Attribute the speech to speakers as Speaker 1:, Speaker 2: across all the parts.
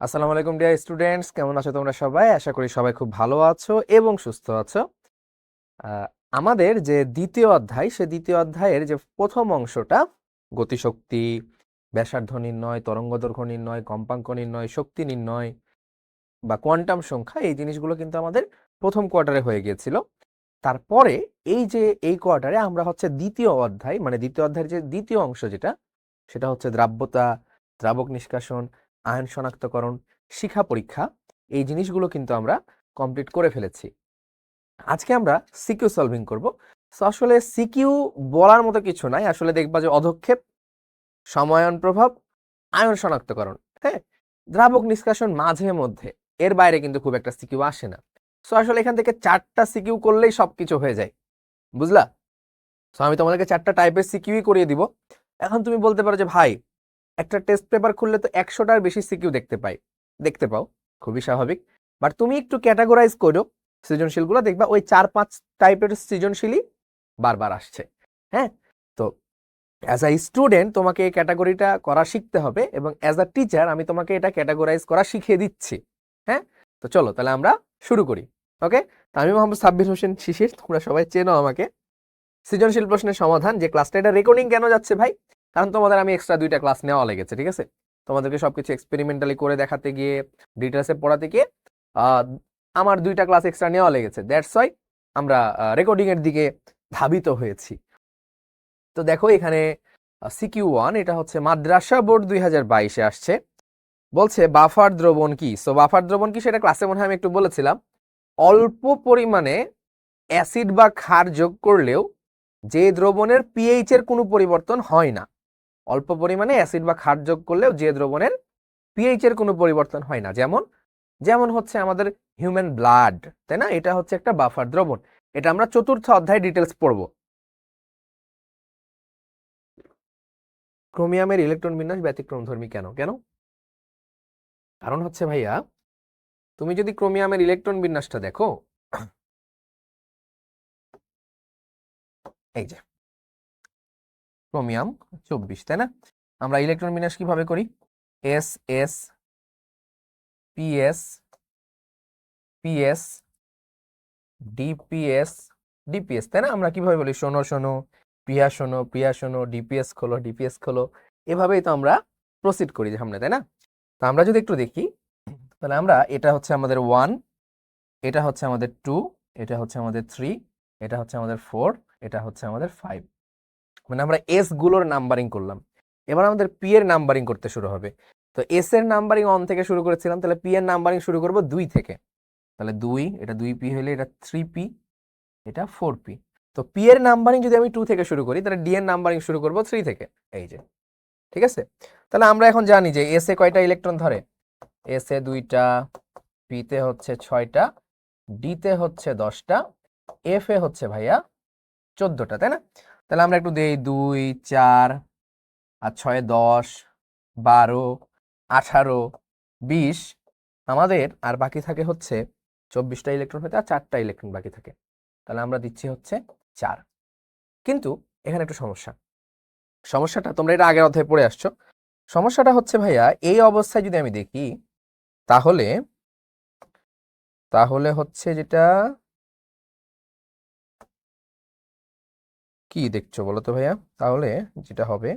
Speaker 1: আসসালামু আলাইকুম dear students, কেমন আছো তোমরা সবাই? আশা করি সবাই খুব ভালো আছো এবং সুস্থ আছো। আহ, আমাদের যে দ্বিতীয় অধ্যায়, সে দ্বিতীয় অধ্যায়ের যে প্রথম অংশটা, গতিশক্তি, ব্যাসার্ধ নির্ণয়, তরঙ্গ দৈর্ঘ্য নির্ণয়, কম্পাঙ্ক নির্ণয়, শক্তি নির্ণয় বা কোয়ান্টাম সংখ্যা, এই জিনিসগুলো কিন্তু আমাদের প্রথম কোয়ার্টারে হয়ে গিয়েছিল। তারপরে এই কোয়ার্টারে আমরা হচ্ছে দ্বিতীয় অধ্যায়, মানে দ্বিতীয় অধ্যায়ের যে দ্বিতীয় অংশ যেটা, সেটা হচ্ছে দ্রাব্যতা, দ্রাবক নিষ্কাশন, আয়ন শনাক্তকরণ, শিখা পরীক্ষা, এই জিনিসগুলো কিন্তু আমরা কমপ্লিট করে ফেলেছি। আজকে আমরা সিকিউ সলভিং করব। সো আসলে সিকিউ বলার মতো কিছু নাই, আসলে দেখবা যে অধক্ষেপ, সময়ায়ন প্রভাব, আয়ন শনাক্তকরণ, হ্যাঁ, দ্রাবক নিষ্কাশন মাঝে মধ্যে, এর বাইরে কিন্তু খুব একটা সিকিউ আসে না। সো আসলে এখান থেকে 4টা সিকিউ করলেই সবকিছু হয়ে যায়, বুঝলা? সো আমি তোমাদেরকে 4টা টাইপের সিকিউই করিয়ে দিব। এখন তুমি বলতে পারো যে ভাই, একটা টেস্ট পেপার খুললে তো 100টার বেশি সিকিউ দেখতে পাও, খুবই স্বাভাবিক। বাট তুমি একটু ক্যাটাগরাইজ করো সৃজনশীলগুলো, দেখবা ওই 4-5 টাইপের সৃজনশীলই বারবার আসছে। হ্যাঁ, তো অ্যাজ আ স্টুডেন্ট তোমাকে এই ক্যাটাগরিটা করা শিখতে হবে, এবং অ্যাজ আ টিচার আমি তোমাকে এটা ক্যাটাগরাইজ করা শিখিয়ে দিচ্ছি। হ্যাঁ, তো চলো তাহলে আমরা শুরু করি। ওকে, আমি মোহাম্মদ সাব্বির হোসেন শিশির, তোমরা সবাই চেনো আমাকে। সৃজনশীল প্রশ্নের সমাধান যে ক্লাসটা, এটা রেকর্ডিং কেন যাচ্ছে ভাই? কারণ তোমাদের আমি এক্সট্রা 2টা ক্লাস নেওয়া লেগেছে, ঠিক আছে? তোমাদেরকে সবকিছু এক্সপেরিমেন্টালি করে দেখাতে গিয়ে, ডিটেলসে পড়াতে গিয়ে আমার 2টা ক্লাস এক্সট্রা নেওয়া লেগেছে। দ্যাটস ওয়াই আমরা রেকর্ডিং এর দিকে ধাবিত হয়েছি। তো দেখো এখানে CQ1, এটা হচ্ছে মাদ্রাসা বোর্ড 2022-এ আসছে। বলছে বাফার দ্রবণ কি? সো বাফার দ্রবণ কি সেটা ক্লাসে মনে হয় আমি একটু বলেছিলাম। অল্প পরিমাণে অ্যাসিড বা ক্ষার যোগ করলেও যে দ্রবণের পিএইচ এর কোনো পরিবর্তন হয় না। অল্প পরিমাণে অ্যাসিড বা ক্ষার যোগ করলেও যে দ্রবণের পিএইচ এর কোনো পরিবর্তন হয় না, যেমন যেমন হচ্ছে আমাদের হিউম্যান ব্লাড, তাই না? এটা হচ্ছে একটা বাফার দ্রবণ। এটা আমরা 4র্থ অধ্যায়ে ডিটেলস পড়ব। ক্রোমিয়ামের ইলেকট্রন বিন্যাস ব্যতিক্রমধর্মী কেন? কারণ হচ্ছে ভাইয়া, তুমি যদি ক্রোমিয়ামের ইলেকট্রন বিন্যাসটা দেখো, এই যে ক্রোমিয়াম 24, তাই না? আমরা ইলেকট্রন বিন্যাস কিভাবে করি? S S PS PS DPS DPS, তাই না? আমরা কিভাবে বলি? শোনো শোনো, প্রিয়া শোনো, প্রিয়া শোনো, ডিপিএস খোলো, ডিপিএস খোলো, এভাবেই তো আমরা প্রসিড করি সামনে, তাই না? তো আমরা যদি একটু দেখি, তাহলে আমরা, এটা হচ্ছে আমাদের 1, এটা হচ্ছে আমাদের 2, এটা হচ্ছে আমাদের 3, এটা হচ্ছে আমাদের 4, এটা হচ্ছে আমাদের 5। মানে আমরা এস গুলোর নাম্বারিং করলাম। এবার আমাদের পি এর নাম্বারিং করতে শুরু হবে। তো এস এর নাম্বারিং 1 থেকে শুরু করেছিলাম, তাহলে পি এর নাম্বারিং শুরু করব 2 থেকে। তাহলে 2, এটা 2p হলে এটা 3p, এটা 4p। তো পি এর নাম্বারিং যদি আমি 2 থেকে শুরু করি, তাহলে ডি এর নাম্বারিং শুরু করব 3 থেকে। এই যে, ঠিক আছে? তাহলে আমরা এখন জানি যে এস এ কয়টা ইলেকট্রন ধরে? এস এ 2টা, পি তে হচ্ছে 6টা, ডি তে হচ্ছে 10টা, এফ এ হচ্ছে ভাইয়া 14টা, তাই না? তাহলে আমরা একটু দেই, 2, 4 আর 6, 10, 12, 18, 20, আমাদের আর বাকি থাকে হচ্ছে 24টা ইলেকট্রন হতে, আর 4টা ইলেকট্রন বাকি থাকে। তাহলে আমরা দিচ্ছি হচ্ছে 4। কিন্তু এখানে একটু সমস্যাটা তোমরা এটা আগের অধ্যায়ে পড়ে আসছো। সমস্যাটা হচ্ছে ভাইয়া, এই অবস্থায় যদি আমি দেখি, তাহলে তাহলে হচ্ছে যেটা, কি দেখছো বলো তো ভাইয়া? তাহলে যেটা হবে,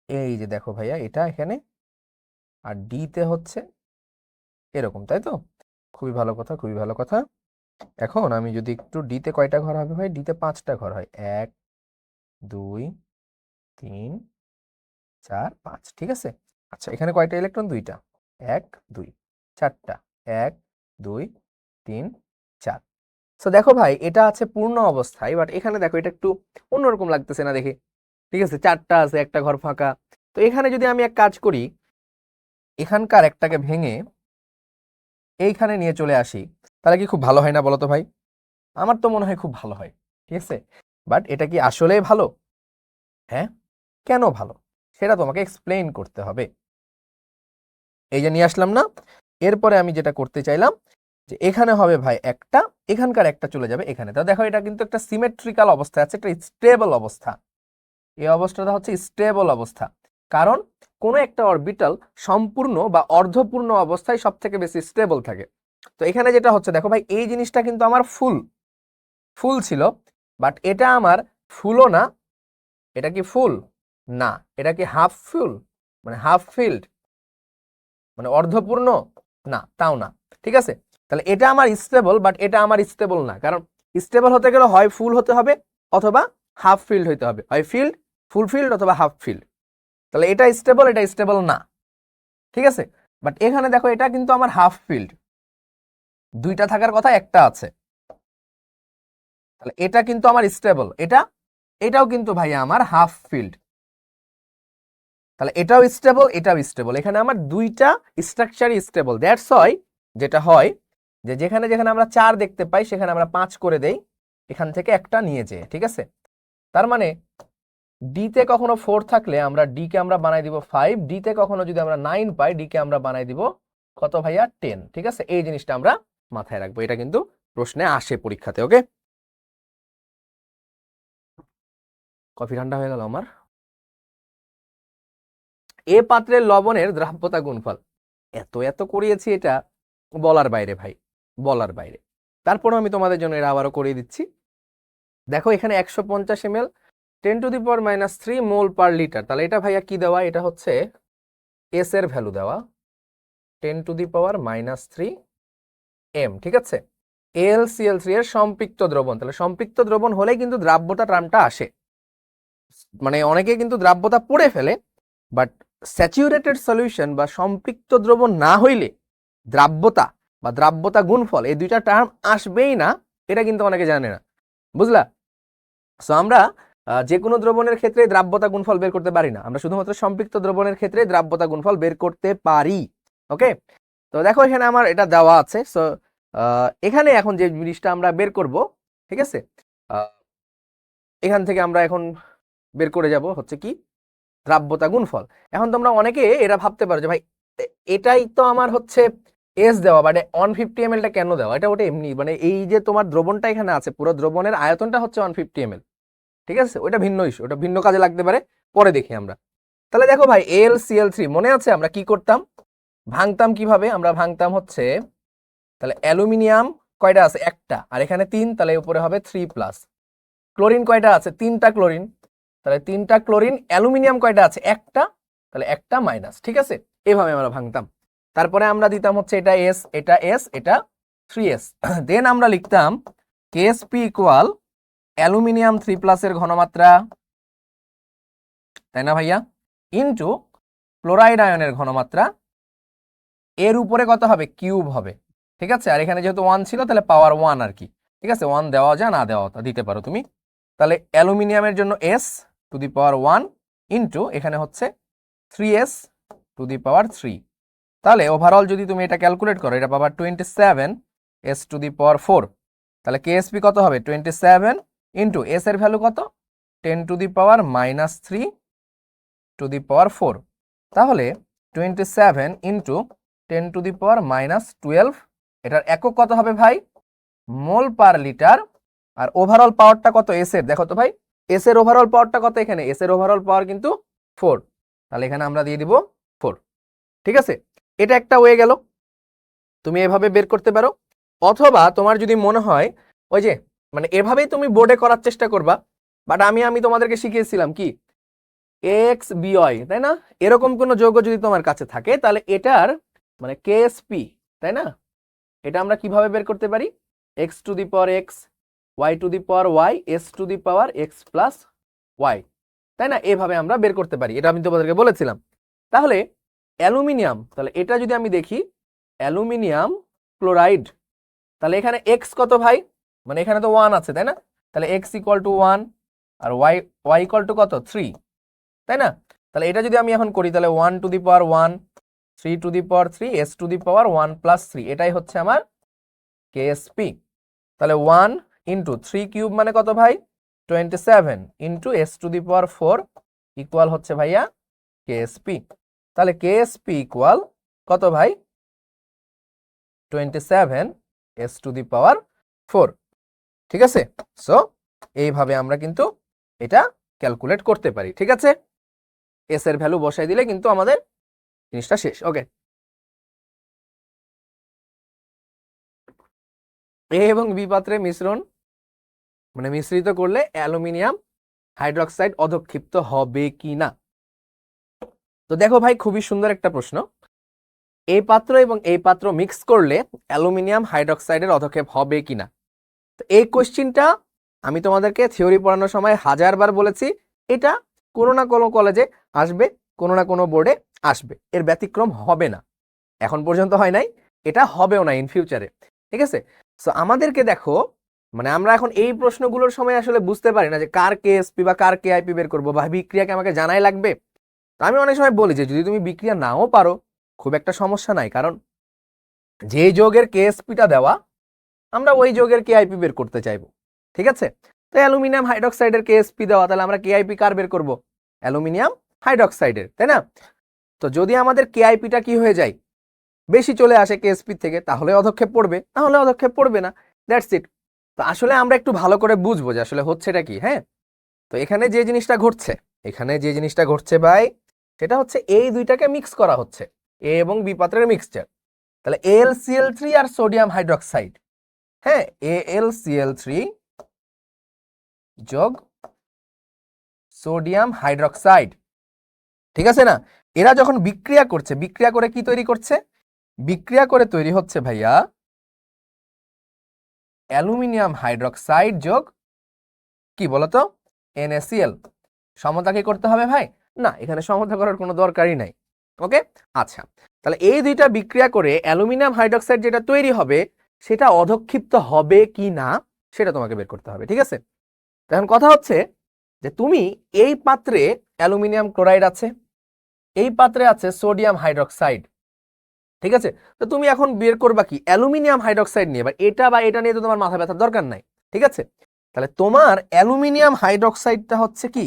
Speaker 1: এই যে দেখো ভাইয়া, এটা এখানে, আর ডি তে হচ্ছে এরকম, তাই তো? খুবই ভালো কথা, খুবই ভালো কথা। এখন আমি যদি একটু, ডিতে কয়টা ঘর হবে ভাই? ডিতে 5টা ঘর হয়, 1, 2, 3, 4, 5, ঠিক আছে? আচ্ছা, এখানে কয়টা ইলেকট্রন? 2টা, 1, 2, 4টা, 1, 2, 3, 4। সো দেখো ভাই, এটা আছে পূর্ণ অবস্থায়, বাট এখানে দেখো এটা একটু অন্যরকম লাগতেছে না দেখে? ঠিক আছে, 4টা আছে, একটা ঘর ফাঁকা। তো এখানে যদি আমি এক কাজ করি, এখানকার একটাকে ভেঙে এইখানে নিয়ে চলে আসি, তাহলে কি খুব ভালো হয় না বলো তো ভাই? আমার তো মনে হয় খুব ভালো হয়, ঠিক আছে? বাট এটা কি আসলেই ভালো? হ্যাঁ, কেন ভালো সেটা তোমাকে এক্সপ্লেইন করতে হবে। এই যে নিয়ে আসলাম না, এরপরে আমি যেটা করতে চাইলাম, যে এখানে হবে ভাই একটা, এখানকার একটা চলে যাবে এখানে। তো দেখো, এটা কিন্তু একটা সিমেট্রিক্যাল অবস্থা আছে, একটা স্টেবল অবস্থা। এই অবস্থাটা হচ্ছে স্টেবল অবস্থা, কারণ কোনো একটা অরবিটাল সম্পূর্ণ বা অর্ধপূর্ণ অবস্থায় সব থেকে বেশি স্টেবল থাকে। তো এখানে যেটা হচ্ছে দেখো ভাই, এই জিনিসটা কিন্তু আমার ফুল ছিল, বাট এটা আমার ফুলও না। এটা কি ফুল? না। এটা কি হাফ ফুল, মানে হাফ ফিল্ড, মানে অর্ধপূর্ণ? না, তাও না। ঠিক আছে, তাহলে এটা আমার স্টেবল, বাট এটা আমার স্টেবল না। কারণ স্টেবল হতে গেলে হয় ফুল হতে হবে অথবা হাফ ফিল্ড হতে হবে, হয় ফিল্ড, ফুল ফিল্ড অথবা হাফ ফিল্ড। তাহলে এটা স্টেবল, এটা স্টেবল না। ঠিক আছে, বাট এখানে দেখো এটা কিন্তু আমার হাফ ফিল্ড, দুইটা থাকার কথা, একটা আছে। তাহলে এটা কিন্তু আমার স্টেবল, এটাও কিন্তু ভাইয়া আমার হাফ ফিল্ড। তাহলে এটাও স্টেবল, এটাও স্টেবল, এখানে আমার দুইটা স্ট্রাকচারই স্টেবল। দ্যাটস হয় যেটা হয় যে যেখানে যেখানে আমরা 4 দেখতে পাই সেখানে আমরা 5 করে দেই, এখান থেকে একটা নিয়ে যাই। ঠিক আছে, তার মানে ডি তে কখনো 4 থাকলে আমরা ডি কে আমরা বানাই দিব 5, ডি তে কখনো যদি আমরা 9 পাই ডি কে আমরা বানাই দিব কত ভাইয়া? 10। ঠিক আছে, এই জিনিসটা আমরা মাথায় রাখবো, এটা কিন্তু প্রশ্নে আসে পরীক্ষাতে। ওকে, কফি ঠান্ডা হয়ে গেল আমার। এ পাত্রের লবণের দ্রাব্যতা গুণফল, এত এত করিয়েছি, এটা বলার বাইরে ভাই, বলার বাইরে। তারপরও আমি তোমাদের জন্য এটা আবারও করিয়ে দিচ্ছি। দেখো এখানে 150 ml 10⁻³ মোল পার লিটার। তাহলে এটা ভাইয়া কি দেওয়া? এটা হচ্ছে এস এর ভ্যালু দেওয়া, 10⁻³ m। ঠিক আছে, AlCl3 এর সম্পৃক্ত দ্রবণ। তাহলে সম্পৃক্ত দ্রবণ হলে কিন্তু দ্রাব্যতা টার্মটা আসে। মানে অনেকে কিন্তু দ্রাব্যতা পড়ে ফেলে, বাট স্যাচুরেটেড সলিউশন বা সম্পৃক্ত দ্রবণ না হইলে দ্রাব্যতা বা দ্রাব্যতা গুণফল এই দুইটা টার্ম আসবেই না, এটা কিন্তু অনেকে জানে না। বুঝলা? সো আমরা যে কোনো দ্রবণের ক্ষেত্রে দ্রাব্যতা গুণফল বের করতে পারি না, আমরা শুধুমাত্র সম্পৃক্ত দ্রবণের ক্ষেত্রে দ্রাব্যতা গুণফল বের করতে পারি। ওকে, তো দেখো এখানে আমার এটা দেওয়া আছে। সো এখানে এখন যে জিনিসটা আমরা বের করব, ঠিক আছে, এখান থেকে আমরা এখন বের করে যাব হচ্ছে কি? দ্রাব্যতা গুণফল। এখন তোমরা অনেকে এরা ভাবতে পারো যে ভাই এটাই তো আমার হচ্ছে এস দেওয়া, বাট 150 ml টা কেন দেওয়া? এটা ওটা এমনি, মানে এই যে তোমার দ্রবণটা এখানে আছে, পুরো দ্রবণের আয়তনটা হচ্ছে 150 ml। ঠিক আছে, ওটা ভিন্ন ইস্যু, ওটা ভিন্ন কাজে লাগতে পারে, পরে দেখি আমরা। তাহলে দেখো ভাই, AlCl3 মনে আছে আমরা কি করতাম? ভাঙতাম কিভাবে? আমরা ভাঙতাম হচ্ছে, তাহলে অ্যালুমিনিয়াম কয়টা আছে? একটা, আর এখানে 3, তাহলে উপরে হবে 3+। ক্লোরিন কয়টা আছে? 3টা ক্লোরিন, তাহলে 3টা ক্লোরিন। অ্যালুমিনিয়াম কয়টা আছে? একটা, তাহলে একটা মাইনাস। ঠিক আছে, এভাবে আমরা ভাঙতাম। তারপরে আমরা দিতাম হচ্ছে এটা এস, এটা এস, এটা 3s। দেন আমরা লিখতাম KSP ইকুয়াল অ্যালুমিনিয়াম 3+ এর ঘনমাত্রা, তাই না ভাইয়া, ইনটু ক্লোরাইড আয়নের ঘনমাত্রা, এর উপরে কত হবে? কিউব হবে। ঠিক আছে, আর এখানে যেহেতু 1 ছিল তাহলে পাওয়ার 1 আর কি। ঠিক আছে, 1 দেওয়া যায়, না দেওয়া দিতে পারো তুমি। তাহলে অ্যালুমিনিয়ামের জন্য S⁻1 ইনটু এখানে হচ্ছে 3S⁻3। তাহলে ওভারঅল যদি তুমি এটা ক্যালকুলেট করো, এটা পাবা 27S⁻4। তাহলে KSP কত হবে? 27 ইনটু এস এর ভ্যালু কত? 10⁻³ তাহলে 27 ইনটু 10⁻12, এটার একক কত হবে ভাই? মোল পার লিটার। আর ওভারঅল পাওয়ারটা কত এস এর? দেখো তো ভাই, এস এর ওভারঅল পাওয়ারটা কত? এখানে এস এর ওভারঅল পাওয়ার কিন্তু 4, তাহলে এখানে আমরা দিয়ে দিব 4। ঠিক আছে, এটা একটা হয়ে গেল, তুমি এভাবে বের করতে পারো। অথবা তোমার যদি মনে হয় ওই যে মানে এভাবেই তুমি বোর্ডে করার চেষ্টা করবা, বাট আমি তোমাদেরকে শিখিয়েছিলাম কি এক্স বিওয়াই, তাই না? এরকম কোন যৌগ যদি তোমার কাছে থাকে তাহলে এটার মানে কেএসপি, তাই না, এটা আমরা কিভাবে বের করতে পারি? x⁴x y⁴y s⁻x+y, তাই না? এভাবে আমরা বের করতে পারি, এটা আমি তোমাদেরকে বলেছিলাম। তাহলে অ্যালুমিনিয়াম, তাহলে এটা যদি আমি দেখি অ্যালুমিনিয়াম ক্লোরাইড, তাহলে এখানে এক্স কত ভাই? মানে এখানে তো 1 আছে, তাই না? তাহলে x=1 আর y কত? 3, তাই না? তাহলে এটা যদি আমি এখন করি তাহলে 1⁴1 3⁴3 s⁻1+3, এটাই হচ্ছে আমার কেএসপি। তাহলে 1 ইন্টু 3³ মানে কত ভাই? 27 ইন্টু s⁴4 ইকুয়াল হচ্ছে ভাইয়া কেএসপি। তাহলে কেএসপি ইকুয়াল কত ভাই? 27 s⁴। ঠিক আছে, সো এইভাবে আমরা কিন্তু এটা ক্যালকুলেট করতে পারি। ঠিক আছে, এস এর ভ্যালু বসাই দিলে কিন্তু আমাদের জিনিসটা শেষ। ওকে, এ এবং বি পাত্রে মিশ্রণ মানে মিশ্রিত করলে অ্যালুমিনিয়াম হাইড্রক্সাইড অধক্ষিপ্ত হবে কি না। তো দেখো ভাই, খুবই সুন্দর একটা প্রশ্ন। এই পাত্র এবং এই পাত্র মিক্স করলে অ্যালুমিনিয়াম হাইড্রক্সাইডের অধক্ষেপ হবে কিনা। তো এই কোশ্চিনটা আমি তোমাদেরকে থিওরি পড়ানোর সময় 1000বার বলেছি, এটা কোনো না কোনো কলেজে আসবে, কোনো না কোনো বোর্ডে আসবে, এর ব্যতিক্রম হবে না। এখন পর্যন্ত হয় নাই, এটা হবেও না ইন ফিউচারে। ঠিক আছে, সো আমাদেরকে দেখো, মানে আমরা এখন এই প্রশ্নগুলোর সময় আসলে বুঝতে পারি না যে কার কেএসপি বা কার কেআইপি বের করবো বা বিক্রিয়াকে আমাকে জানাই লাগবে। তো আমি অনেক সময় বলি যে যদি তুমি বিক্রিয়া নাও পারো খুব একটা সমস্যা নাই, কারণ যে যোগের কেএসপিটা দেওয়া আমরা ওই যোগের কেআইপি বের করতে চাইবো। ঠিক আছে, তো অ্যালুমিনিয়াম হাইড্রক্সাইডের কেএসপি দেওয়া, তাহলে আমরা কেআইপি কার বের করব? অ্যালুমিনিয়াম হাইড্রক্সাইডের, তাই না? তো যদি আমাদের কেআইপিটা কি হয়ে যায়, বেশি চলে আসে কেএসপি থেকে, তাহলে অধক্ষেপ পড়বে, তাহলে অধক্ষেপ পড়বে না, দ্যাটস ইট। তো আসলে আমরা একটু ভালো করে বুঝবো যে আসলে হচ্ছেটা কি। হ্যাঁ, তো এখানে যে জিনিসটা ঘটছে, ভাই, সেটা হচ্ছে এই দুইটাকে মিক্স করা হচ্ছে, এ এবং বি পাত্রের মিক্সচার। তাহলে AlCl3 আর সোডিয়াম হাইড্রক্সাইড, হ্যাঁ, AlCl3 যোগ সোডিয়াম হাইড্রক্সাইড, ঠিক আছে না? এরা যখন বিক্রিয়া করছে, বিক্রিয়া করে কি তৈরি করছে? বিক্রিয়া করে তৈরি হচ্ছে ভাইয়া অ্যালুমিনিয়াম হাইড্রক্সাইড যোগ কি বলতো, NaCl। সমতা কি করতে হবে ভাই? না, এখানে সমতা করার কোনো দরকারই নাই। ওকে, আচ্ছা, তাহলে এই দুইটা বিক্রিয়া করে অ্যালুমিনিয়াম হাইড্রক্সাইড যেটা তৈরি হবে সেটা অধক্ষিপ্ত হবে কি না সেটা তোমাকে বের করতে হবে। ঠিক আছে, এখন কথা হচ্ছে যে তুমি এই পাত্রে অ্যালুমিনিয়াম ক্লোরাইড আছে, এই পাত্রে আছে সোডিয়াম হাইড্রক্সাইড। ঠিক আছে, তো তুমি এখন বের করবা কি? অ্যালুমিনিয়াম হাইড্রক্সাইড নিয়ে। এবার এটা বা এটা নিয়ে তো তোমার মাথা ব্যথার দরকার নাই। ঠিক আছে, তাহলে তোমার অ্যালুমিনিয়াম হাইড্রক্সাইডটা হচ্ছে কি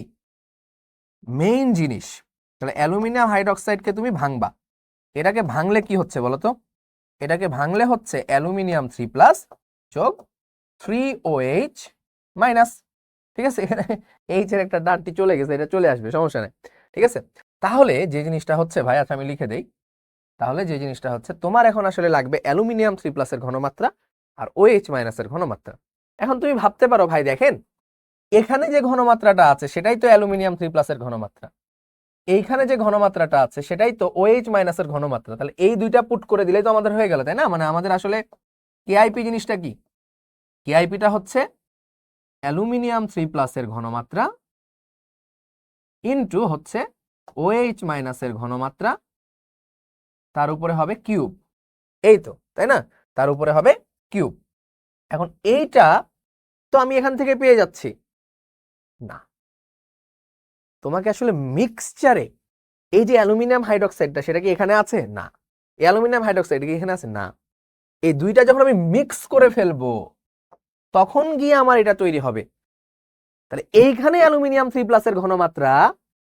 Speaker 1: মেইন জিনিস। তাহলে অ্যালুমিনিয়াম হাইড্রক্সাইডকে তুমি ভাঙবা। এটাকে ভাঙলে কি হচ্ছে বলো তো? এটাকে ভাঙলে হচ্ছে অ্যালুমিনিয়াম 3+ যোগ 3OH মাইনাস। ঠিক আছে, এখানে এইচ এর একটা দাঁতটি চলে গেছে, এটা চলে আসবে, সমস্যা নেই। ঠিক আছে, তাহলে যে জিনিসটা হচ্ছে ভাই, আচ্ছা আমি লিখে দেই, তাহলে যে জিনিসটা হচ্ছে তোমার এখন আসলে লাগবে অ্যালুমিনিয়াম 3+ এর ঘনমাত্রা আর OH মাইনাসের ঘনমাত্রা। এখন তুমি ভাবতে পারো ভাই, দেখেন এখানে যে ঘনমাত্রাটা আছে সেটাই তো অ্যালুমিনিয়াম 3+ এর ঘনমাত্রা, এইখানে যে ঘনমাত্রাটা আছে সেটাই তো OH মাইনাসের ঘনমাত্রা। তাহলে এই দুইটা পুট করে দিলেই তো আমাদের হয়ে গেল, তাই না? মানে আমাদের আসলে কেআইপি জিনিসটা কি? কেআইপিটা হচ্ছে অ্যালুমিনিয়াম 3+ এর ঘনমাত্রা ইনটু হচ্ছে OH মাইনাসের ঘনমাত্রা, তার উপরে হবে কিউব। এই তো, তাই না? তার উপরে হবে কিউব। এখন এইটা তো আমি এখান থেকে পেয়ে যাচ্ছি না, তোমাকে আসলে মিক্সচারে এই যে অ্যালুমিনিয়াম হাইড্রক্সাইডটা সেটা কি এখানে আছে? না। এই অ্যালুমিনিয়াম হাইড্রক্সাইড কি এখানে আছে? না। এই দুইটা যখন আমি মিক্স করে ফেলবো তখন গিয়ে আমার এটা তৈরি হবে। তাহলে এইখানে অ্যালুমিনিয়াম 3+ এর ঘনমাত্রা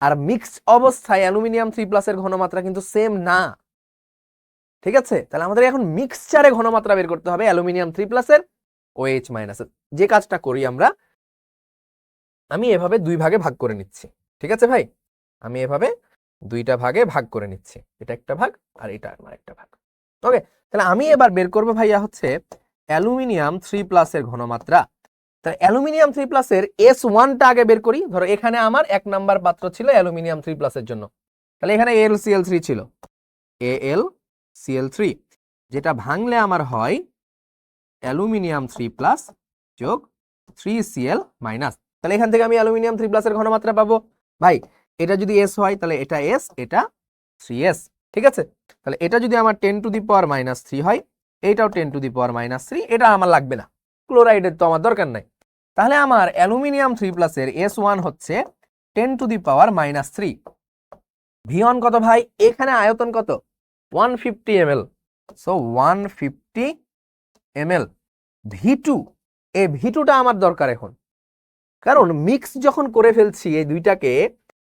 Speaker 1: আর মিক্সড অবস্থায় অ্যালুমিনিয়াম 3+ এর ঘনমাত্রা কিন্তু সেম না। ঠিক আছে, তাহলে আমাদের এখন মিক্সচারে ঘনমাত্রা বের করতে হবে অ্যালুমিনিয়াম 3+ এর OH মাইনাসের। যে কাজটা করি আমরা, আমি এভাবে দুই ভাগে ভাগ করে নিচ্ছি। ঠিক আছে ভাই, আমি এভাবে দুইটা ভাগে ভাগ করে নিচ্ছি, এটা একটা ভাগ আর এটা আমার একটা ভাগ। ওকে, তাহলে আমি এবার বের করবো ভাইয়া হচ্ছে অ্যালুমিনিয়াম 3+ এর ঘনমাত্রা। তাহলে অ্যালুমিনিয়াম 3+ এর S1টা আগে বের করি। ধরো এখানে আমার 1 নাম্বার পাত্র ছিল অ্যালুমিনিয়াম 3+ এর জন্য, তাহলে এখানে AlCl3 ছিল, AlCl3 যেটা ভাঙলে আমার হয় অ্যালুমিনিয়াম 3+ যোগ 3Cl মাইনাস। তাহলে এখান থেকে আমি অ্যালুমিনিয়াম 3+ এর ঘনমাত্রা পাবো। ভাই এটা যদি S হয় তাহলে এটা S, এটা 3S। ঠিক আছে, তাহলে এটা যদি আমার 10⁻³ হয়, এইটাও 10⁻³ এটা আমার লাগবে না, ক্লোরাইডের তো আমার দরকার নাই। তাহলে আমার অ্যালুমিনিয়াম 3+ এর S1 হচ্ছে 10⁻³ V1 কত ভাই? এখানে আয়তন কত? 150 ml, সো 150 ml। V2, এই V2টা আমার দরকার এখন, কারণ মিক্স যখন করে ফেলছি এই দুইটাকে,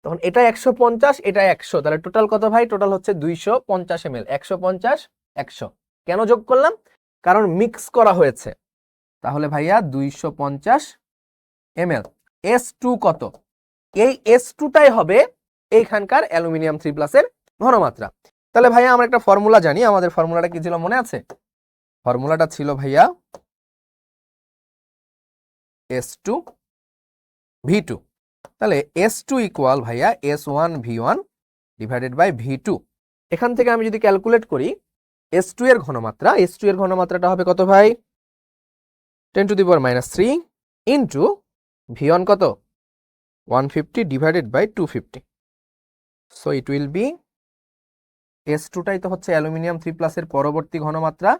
Speaker 1: তখন এটা 150 এটা 100, তাহলে টোটাল কত ভাই? টোটাল হচ্ছে 250 ml। 150 100 কেন যোগ করলাম? কারণ মিক্স করা হয়েছে। তাহলে ভাইয়া 250 ml। S2 কত? এই S2টাই হবে এইখানকার অ্যালুমিনিয়াম 3+ এর ঘনমাত্রা। তাহলে ভাইয়া আমরা একটা ফর্মুলা জানি, আমাদের ফর্মুলাটা কি ছিল মনে আছে? ফর্মুলাটা ছিল ভাইয়া S2V2। তাহলে S2 ইকুয়াল ভাইয়া S1V1 ডিভাইডেড বাই V2। এখান থেকে আমি যদি ক্যালকুলেট করি S2 এর ঘনমাত্রা, S2 এর ঘনমাত্রাটা হবে কত ভাই? 10⁻³ ইন্টু V1 কত? 150 divided by 250। So it will be, S2টাই তো হচ্ছে অ্যালুমিনিয়াম 3+ এর পরবর্তী ঘনমাত্রা,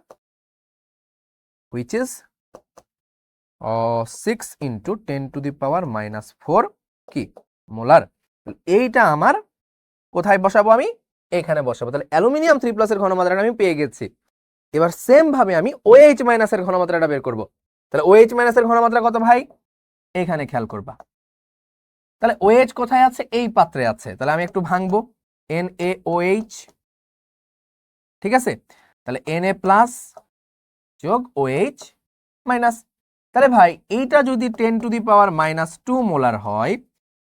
Speaker 1: হুইচ ইজ 6 ইন্টু 10⁻⁻4 কি মোলার। এইটা আমার কোথায় বসাবো? আমি এখানে বসাবো। তাহলে অ্যালুমিনিয়াম 3+ এর ঘনমাত্রাটা আমি পেয়ে গেছি। এবার সেম ভাবে আমি OH- এর ঘনমাত্রাটা বের করব। তাহলে OH- এর ঘনমাত্রা কত ভাই? এখানে খেয়াল করবা। তাহলে OH কোথায় আছে? এই পাত্রে আছে। তাহলে আমি একটু ভাঙবো, NaOH, ঠিক আছে। তাহলে Na+ যোগ OH মাইনাস। তাহলে ভাই এইটা যদি 10⁻² মোলার হয়,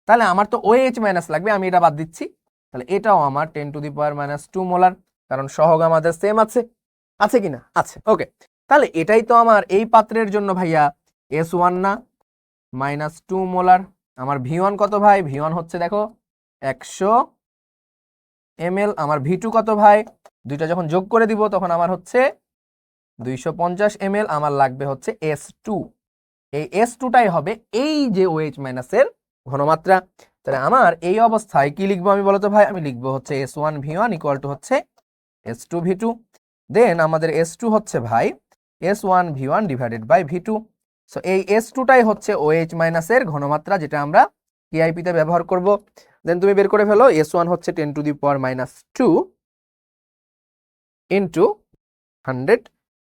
Speaker 1: তাহলে আমার তো OH- লাগবে, আমি এটা বাদ দিচ্ছি। তাহলে এটাও আমার 10⁻² মোলার, কারণ সহগ আমাদের সেম আছে, আছে কিনা? আছে। ওকে, তাহলে এটাই তো আমার এই পাত্রের জন্য ভাইয়া S1 না, -2 মোলার। আমার V1 কত ভাই? V1 হচ্ছে দেখো 100 ml। আমার V2 কত ভাই? দুইটা যখন যোগ করে দিব তখন আমার হচ্ছে 250 ml। আমার লাগবে হচ্ছে S2। এই S2টাই হবে এই যে OH- এর ঘনমাত্রা। তাহলে আমার এই অবস্থায় কি লিখবো আমি বলতো ভাই? আমি লিখবো হচ্ছে S1V1 ইকুয়াল টু হচ্ছে S2V2। দেন আমাদের S2 হচ্ছে ভাই S1V1 divided by V2। So এই S2টাই হচ্ছে OH- এর ঘনমাত্রা, যেটা আমরা KIP তে ব্যবহার করব। দেন তুমি বের করে ফেলো, S1 হচ্ছে 10⁻² ইন্টু 100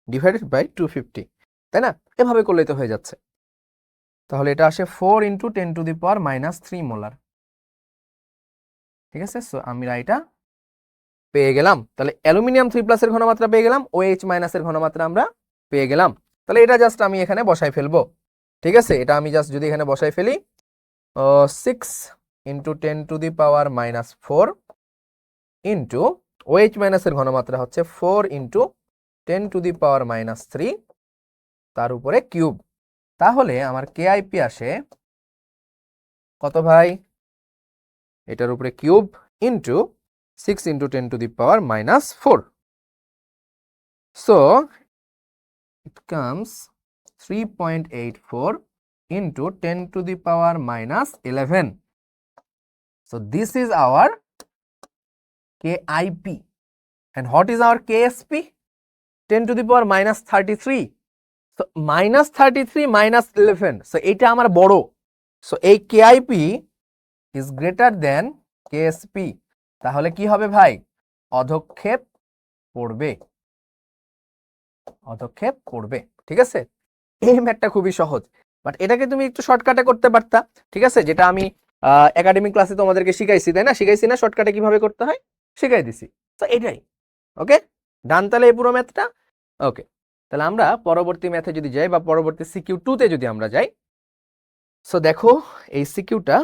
Speaker 1: ডিভাইডেড বাই 250, তাই না? এভাবে করলেই তো হয়ে যাচ্ছে। তাহলে এটা আসে 4 ইন্টু 10⁻³ মোলার, ঠিক আছে। সো আমরা এটা পেয়ে গেলাম। তাহলে অ্যালুমিনিয়াম 3+ এর ঘনমাত্রা পেয়ে গেলাম, OH- এর ঘনমাত্রা আমরা পেয়ে গেলাম। তাহলে এটা জাস্ট আমি এখানে বসাই ফেলবো, ঠিক আছে। এটা আমি জাস্ট যদি এখানে বসাই ফেলি, 6 ইন্টু 10⁻⁻4 ইন্টু OH- এর ঘনমাত্রা হচ্ছে 4 ইন্টু 10⁻³ তার উপরে কিউব। তাহলে আমার KIP আসে কত ভাই? এটার উপরে cube into 6 into 10⁻⁻4। So it comes 3.84 into 10⁻11. So this is our KIP. And what is our KSP? 10⁻33. So -33 -11. So এটা আমার বড়। So এই KIP is greater than KSP। তাহলে কি হবে ভাই? অধক্ষেপ পড়বে, অধক্ষেপ পড়বে, ঠিক আছে। এই ম্যাথটা খুবই সহজ, বাট এটাকে তুমি একটু শর্টকাটে করতে পারতা, ঠিক আছে। যেটা আমি একাডেমিক ক্লাসে তোমাদেরকে শিখাইছি, তাই না? শিখাইছি না শর্টকাটে কিভাবে করতে হয়? শিখাই দিছি। তো এটাই, ওকে ডান। তাহলে এই পুরো ম্যাথটা ওকে। তাহলে আমরা পরবর্তী ম্যাথে যদি যাই, বা পরবর্তী CQ2 তে যদি আমরা যাই, সো দেখো এই সিকিউটা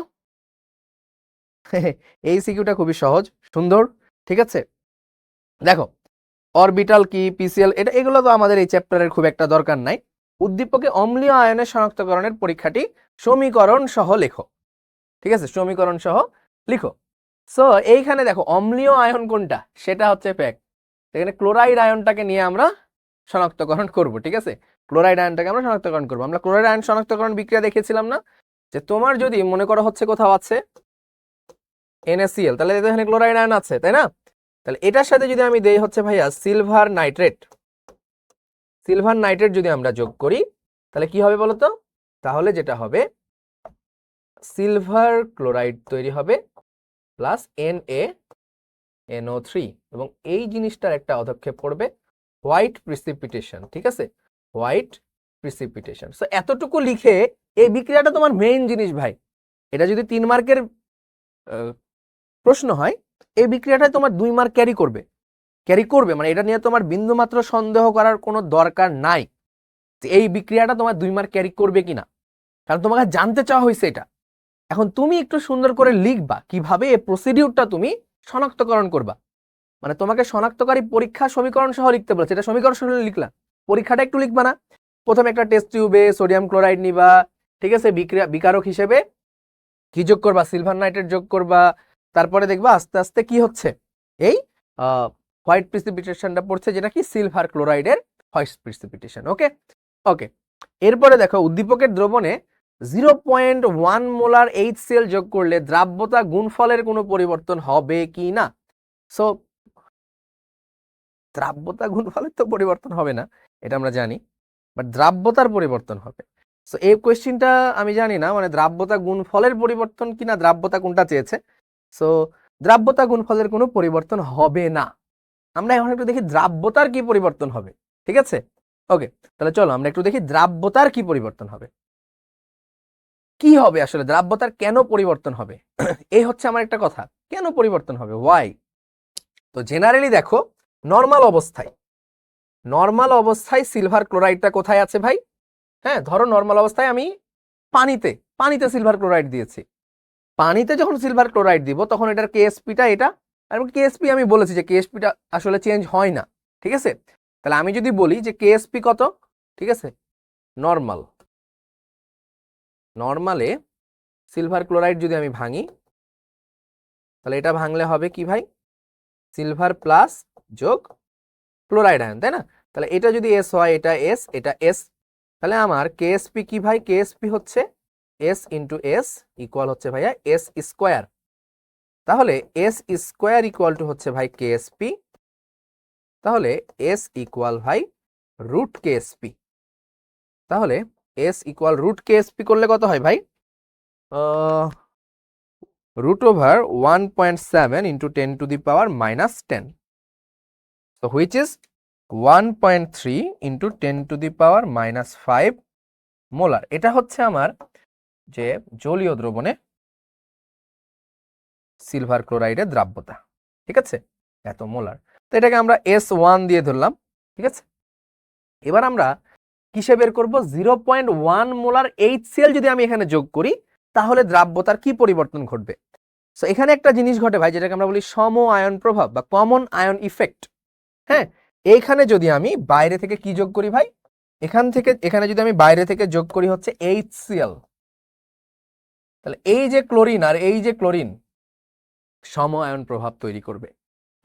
Speaker 1: এই সিকিউটা খুবই সহজ সুন্দর, ঠিক আছে। দেখো অরবিটাল কি, পিসিএল, এগুলো তো আমাদের এই চ্যাপ্টারের খুব একটা দরকার নাই। উদ্দীপকে অম্লীয় আয়নের শনাক্তকরণের পরীক্ষাটি সমীকরণ সহ লেখো, ঠিক আছে। সমীকরণ সহ লিখো। সো এইখানে দেখো অম্লীয় আয়ন কোনটা, সেটা হচ্ছে ফ্যাক্ট। এখানে ক্লোরাইড আয়নটাকে নিয়ে আমরা শনাক্তকরণ করব, ঠিক আছে। ক্লোরাইড আয়নটাকে আমরা শনাক্তকরণ করব। আমরা ক্লোরাইড আয়ন শনাক্তকরণ বিক্রিয়া দেখেছিলাম না, যে তোমার যদি মনে করো হচ্ছে কোথাও আছে NaCl, তাহলে এখানে ক্লোরাইড আয়ন আছে, তাই না? তাহলে এটার সাথে যদি আমি দেই হচ্ছে ভাইয়া সিলভার নাইট্রেট, সিলভার নাইট্রেট যদি আমরা যোগ করি, তাহলে কি হবে বলতো? তাহলে যেটা হবে সিলভার ক্লোরাইড তৈরি হবে প্লাস NaNO3, এবং এই জিনিসটার একটা অধক্ষেপ পড়বে হোয়াইট প্রিসিপিটেশন, ঠিক আছে, হোয়াইট প্রিসিপিটেশন। সো এতটুকু লিখে এই বিক্রিয়াটা তোমার মেইন জিনিস ভাই। এটা যদি 3 মার্কের প্রশ্ন হয়, এই বিক্রিয়াটা তোমার 2 মার্ক ক্যারি করবে, মানে এটা নিয়ে তোমার বিন্দুমাত্র সন্দেহ করার কোনো দরকার নাই যে এই বিক্রিয়াটা তোমার 2 মার্ক ক্যারি করবে কিনা, কারণ তোমাকে জানতে চাওয়া হয়েছে এটা। এখন তুমি একটু সুন্দর করে লিখবা কিভাবে এই প্রসিডিউরটা তুমি শনাক্তকরণ করবা। মানে তোমাকে শনাক্তকারী পরীক্ষা সমীকরণ সহ লিখতে বলেছে, এটা সমীকরণ সহ লিখলা, পরীক্ষাটা একটু লিখবা না। প্রথমে একটা টেস্ট টিউবে সোডিয়াম ক্লোরাইড নিবা, ঠিক আছে, বিকারক হিসেবে কি যোগ করবা, সিলভার নাইট্রেট যোগ করবা, তারপরে দেখবা আস্তে আস্তে কি হচ্ছে, এই হোয়াইট প্রিসিপিটেশনটা পড়ছে, যেটা কি সিলভার ক্লোরাইডের হোয়াইট প্রিসিপিটেশন। ওকে ওকে, এরপরে দেখো উদ্দীপকের দ্রবণে 0.1 মোলার HCl যোগ করলে দ্রাব্যতা গুণফলের কোনো পরিবর্তন হবে কি না। সো দ্রাব্যতা গুণফলের তো পরিবর্তন হবে না, এটা আমরা জানি, বাট দ্রাব্যতার পরিবর্তন হবে। সো এই কোয়েশ্চেনটা আমি জানি না মানে দ্রাব্যতা গুণফলের পরিবর্তন কিনা, দ্রাব্যতা কোনটা চেয়েছে। সো দ্রাব্যতা গুণফলের কোনো পরিবর্তন হবে না। আমরা এখন একটু দেখি দ্রাব্যতার কি পরিবর্তন হবে, ঠিক আছে। ওকে, তাহলে চলো আমরা একটু দেখি দ্রাব্যতার কি পরিবর্তন হবে, কি হবে আসলে দ্রাব্যতার কেন পরিবর্তন হবে। এই হচ্ছে আমার একটা কথা, কেন পরিবর্তন হবে, ওয়াই। তো জেনারেলি দেখো নর্মাল অবস্থায় সিলভার ক্লোরাইডটা কোথায় আছে ভাই, হ্যাঁ ধরো নর্মাল অবস্থায় আমি পানিতে সিলভার ক্লোরাইড দিয়েছি, পানিতে যখন সিলভার ক্লোরাইড দিব তখন এটার কেএসপিটা এটা, আর কেএসপি আমি বলেছি যে কেএসপিটা আসলে চেঞ্জ হয় না, ঠিক আছে। তাহলে আমি যদি বলি যে কেএসপি কত, ঠিক আছে, নর্মালে সিলভার ক্লোরাইড যদি আমি ভাঙি, তাহলে এটা ভাঙলে হবে কি ভাই, সিলভার প্লাস যোগ ক্লোরাইড আয়ন, তাই না। তাহলে এটা যদি এস হয়, এটা এস, এটা এস, তাহলে আমার কেএসপি কি ভাই, কেএসপি হচ্ছে এস ইন্টু এস ইকুয়াল হচ্ছে ভাইয়া এস স্কোয়ার। তাহলে এস স্কোয়ার ইকুয়াল টু হচ্ছে ভাই কেএসপি, তাহলে এস ইকুয়াল ভাই রুট কেএসপি। তাহলে এস ইকুয়াল রুট কেএসপি করলে কত হয় ভাই, root over 1.7 into 10 to the power minus 10. So which is 1.3 into 10 to the power minus 5 molar. এটা হচ্ছে আমার যে জলীয় দ্রবণে সিলভার ক্লোরাইডের দ্রাব্যতা, ঠিক আছে, এত মোলার। তো এটাকে আমরা S1 দিয়ে ধরলাম, ঠিক আছে। এবার আমরা কিসে বের করব, 0.1 মোলার HCl যদি আমি এখানে যোগ করি তাহলে দ্রাব্যতার কি পরিবর্তন ঘটবে। সো এখানে একটা জিনিস ঘটে ভাই, যেটাকে আমরা বলি সম আয়ন প্রভাব বা কমন আয়ন ইফেক্ট। হ্যাঁ, এইখানে যদি আমি বাইরে থেকে কি যোগ করি ভাই, এখানে যদি আমি বাইরে থেকে যোগ করি হচ্ছে HCl, তাহলে এই যে ক্লোরিন আর এই যে ক্লোরিন সম আয়ন প্রভাব তৈরি করবে,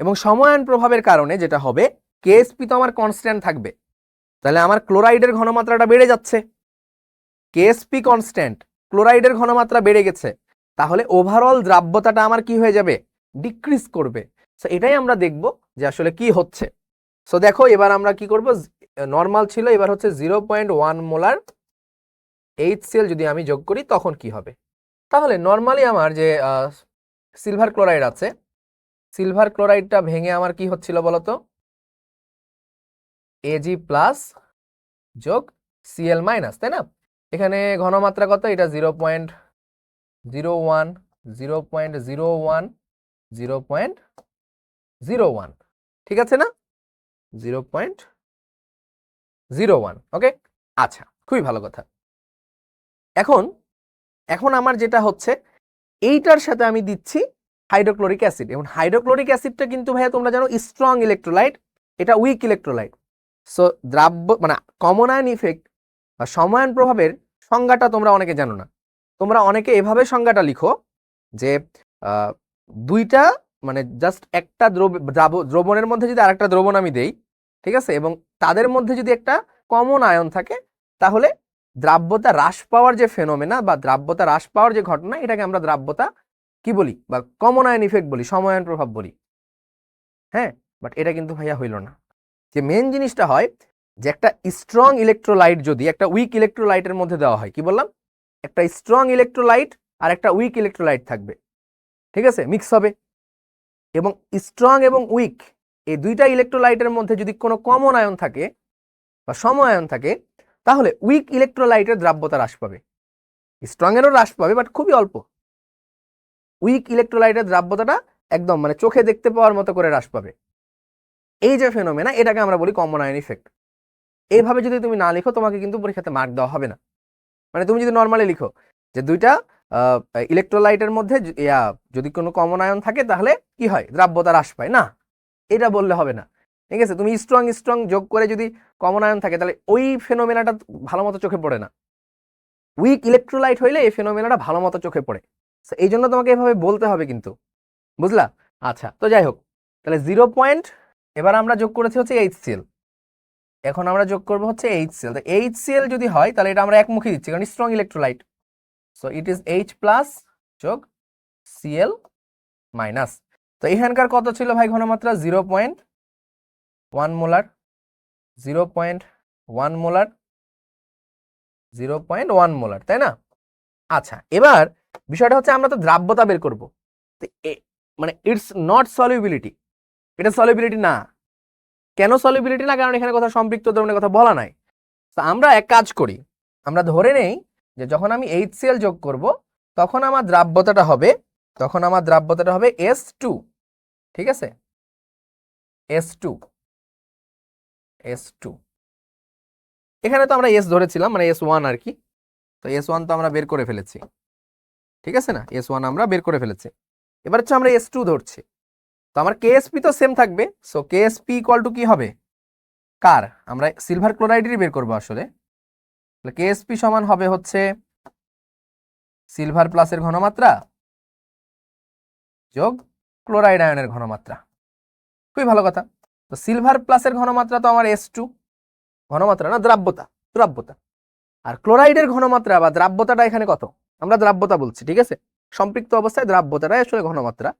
Speaker 1: এবং সম আয়ন প্রভাবের কারণে যেটা হবে, কেএসপি তো আমার কনস্ট্যান্ট থাকবে, তাহলে আমার ক্লোরাইডের ঘনমাত্রাটা বেড়ে যাচ্ছে, কেএসপি কনস্ট্যান্ট, ক্লোরাইডের ঘনমাত্রা বেড়ে গেছে, তাহলে ওভারঅল দ্রাব্যতাটা আমার কি হয়ে যাবে, ডিক্রিজ করবে। সো এটাই আমরা দেখব যে আসলে কি হচ্ছে। সো দেখো এবার আমরা কি করব, নর্মাল ছিল, এবার হচ্ছে 0.1 মোলার HCl যদি আমি যোগ করি তখন কি হবে। তাহলে নর্মালি আমার যে সিলভার ক্লোরাইড আছে, সিলভার ক্লোরাইডটা ভেঙে আমার কি হচ্ছিল বলতো, Ag প্লাস যোগ Cl মাইনাস, তাই না। এখানে ঘনমাত্রা কত, এটা 0.01 0.01 0.01, ঠিক আছে না, 0.01। ওকে, আচ্ছা, খুবই ভালো কথা। এখন আমার যেটা হচ্ছে, এইটার সাথে আমি দিচ্ছি হাইড্রোক্লোরিক অ্যাসিড, এবং হাইড্রোক্লোরিক অ্যাসিডটা কিন্তু ভাইয়া তোমরা জানো স্ট্রং ইলেকট্রোলাইট, এটা উইক ইলেকট্রোলাইট। সো দ্রাব্য মানে কমন আয়ন ইফেক্ট বা সমায়ন প্রভাবের সংজ্ঞাটা তোমরা অনেকে জানো না। তোমরা অনেকে এভাবে সংজ্ঞাটা লিখো যে দুইটা মানে জাস্ট একটা দ্রবণের মধ্যে যদি আরেকটা দ্রবণ আমি দেই, ঠিক আছে, এবং তাদের মধ্যে যদি একটা কমন আয়ন থাকে, তাহলে দ্রাব্যতা হ্রাস পাওয়ার যে ফেনোমেনা বা দ্রাব্যতা হ্রাস পাওয়ার যে ঘটনা, এটাকে আমরা দ্রাব্যতা কি বলি বা কমন আয়ন ইফেক্ট বলি, সমায়ন প্রভাব বলি। হ্যাঁ, বাট এটা কিন্তু ভাইয়া হইল না। যে মেন জিনিসটা হয় যে একটা স্ট্রং ইলেকট্রোলাইট যদি একটা উইক ইলেকট্রোলাইটের মধ্যে দেওয়া হয়, কি বললাম, একটা স্ট্রং ইলেকট্রোলাইট আর একটা উইক ইলেকট্রোলাইট থাকবে, ঠিক আছে, মিক্স হবে, এবং স্ট্রং এবং উইক এই দুইটা ইলেকট্রোলাইটের মধ্যে যদি কোনো কমন আয়ন থাকে বা সম আয়ন থাকে, তাহলে উইক ইলেকট্রোলাইটের দ্রাব্যতা হ্রাস পাবে, স্ট্রং এরও হ্রাস পাবে বাট খুবই অল্প, উইক ইলেকট্রোলাইটের দ্রাব্যতাটা একদম মানে চোখে দেখতে পাওয়ার মতো করে হ্রাস পাবে। এই যে ফেনোমেনা, এটাকে আমরা বলি কমন আয়ন ইফেক্ট। এইভাবে যদি তুমি না লিখো তোমাকে কিন্তু পরীক্ষাতে মার্ক দেওয়া হবে না। মানে তুমি যদি নর্মালি লিখো যে দুইটা ইলেকট্রোলাইটের মধ্যে যদি কোনো কমন আয়ন থাকে তাহলে কি হয়, দ্রাব্যতা হ্রাস পায় না, এটা বললে হবে না। ঠিক আছে, তুমি স্ট্রং স্ট্রং যোগ করে যদি কমন আয়ন থাকে তাহলে ওই ফেনোমেনাটা ভালো মতো চোখে পড়ে না। উইক ইলেকট্রোলাইট হইলে এই ফেনোমেনাটা ভালো মতো চোখে পড়ে। এই জন্য তোমাকে এভাবে বলতে হবে কিন্তু, বুঝলা? আচ্ছা, তো যাই হোক, তাহলে 0. এবার আমরা যোগ করেছি হচ্ছে HCl, এখন আমরা যোগ করবো হচ্ছে HCl। তো HCl যদি হয় তাহলে এটা আমরা একমুখী দিচ্ছি কারণ strong electrolyte. So it is H+ যোগ Cl মাইনাস। তো এখানকার কত ছিল ভাই ঘনমাত্রা? 0.1 মোলার, 0.1 মোলার, 0.1 মোলার, তাই না? আচ্ছা, এবার বিষয়টা হচ্ছে আমরা তো দ্রাব্যতা বের করবো, মানে ইটস নট সলিউবিলিটি, এটা সলিউবিলিটি না। কেন সলিউবিলিটি না? কারণ এখানে কথা সম্পৃক্ত দ্রবণের কথা বলা নাই। তো আমরা এক কাজ করি, আমরা ধরে নেই যে যখন আমি HCl যোগ করব তখন আমার দ্রাব্যতাটা হবে S2, ঠিক আছে, S2। এখানে তো আমরা S ধরেছিলাম, মানে S1 আর কি। তো S1 তো আমরা বের করে ফেলেছি, ঠিক আছে না? S1 আমরা বের করে ফেলেছি, এবার হচ্ছে আমরা S2 ধরছি। তো আমার KSP তো সেম থাকবে। সো KSP ইকুয়াল টু কি হবে? কার? আমরা সিলভার ক্লোরাইডেরই বের করবো আসলে। KSP সমান হবে হচ্ছে সিলভার প্লাসের ঘনমাত্রা যোগ ক্লোরাইড আয়নের ঘনমাত্রা। খুবই ভালো কথা। তো সিলভার প্লাসের ঘনমাত্রা তো আমার S2, ঘনমাত্রা না, দ্রাব্যতা। আর ক্লোরাইডের ঘনমাত্রা বা দ্রাব্যতাটা এখানে কত? আমরা দ্রাব্যতা বলছি, ঠিক আছে, সম্পৃক্ত অবস্থায় দ্রাব্যতাটাই আসলে ঘনমাত্রা।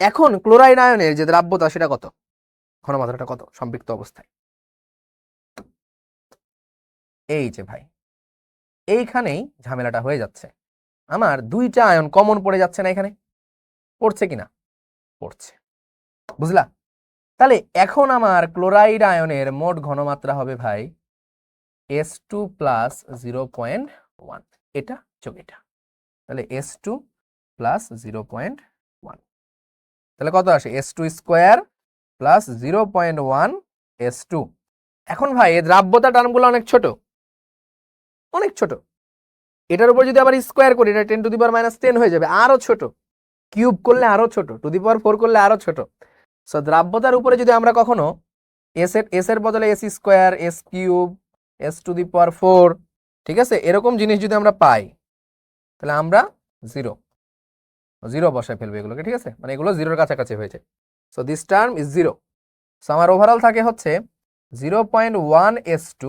Speaker 1: এখন ক্লোরাইড আয়নের যে দ্রাব্যতা সেটা কত, ঘনমাত্রাটা কত সম্পৃক্ত অবস্থায়? এই যে ভাই, এইখানেই ঝামেলাটা হয়ে যাচ্ছে। আমার দুইটা আয়ন কমন পড়ে যাচ্ছে না এখানে, পড়ছে কিনা? পড়ছে, বুঝলা? তাহলে এখন আমার ক্লোরাইড আয়নের মোট ঘনমাত্রা হবে ভাই S2 প্লাস 0.1, এটা যোগ এটা, তাহলে S2 প্লাস 0.1, তাহলে কত আসে? S2 square plus 0.1 S2। এখন ভাই এই দ্রাব্যতা টার্মগুলো অনেক ছোট, এটার উপর যদি আবার স্কোয়ার করি এটা 10⁻10 হয়ে যাবে, আরো ছোট, কিউব করলে আরো ছোট, 2⁴ করলে আরো ছোট। সো দ্রাব্যতার উপরে যদি আমরা কখনো এস এর বদলে S square, S cube, S⁴, ঠিক আছে, এরকম জিনিস যদি আমরা পাই তাহলে আমরা জিরো বসায় ফেলবো এগুলোকে, ঠিক আছে, মানে এগুলো জিরোর কাছাকাছি হয়ে যায়। So this term is 0। So আমার ওভারঅল থাকে হচ্ছে 0.1 S2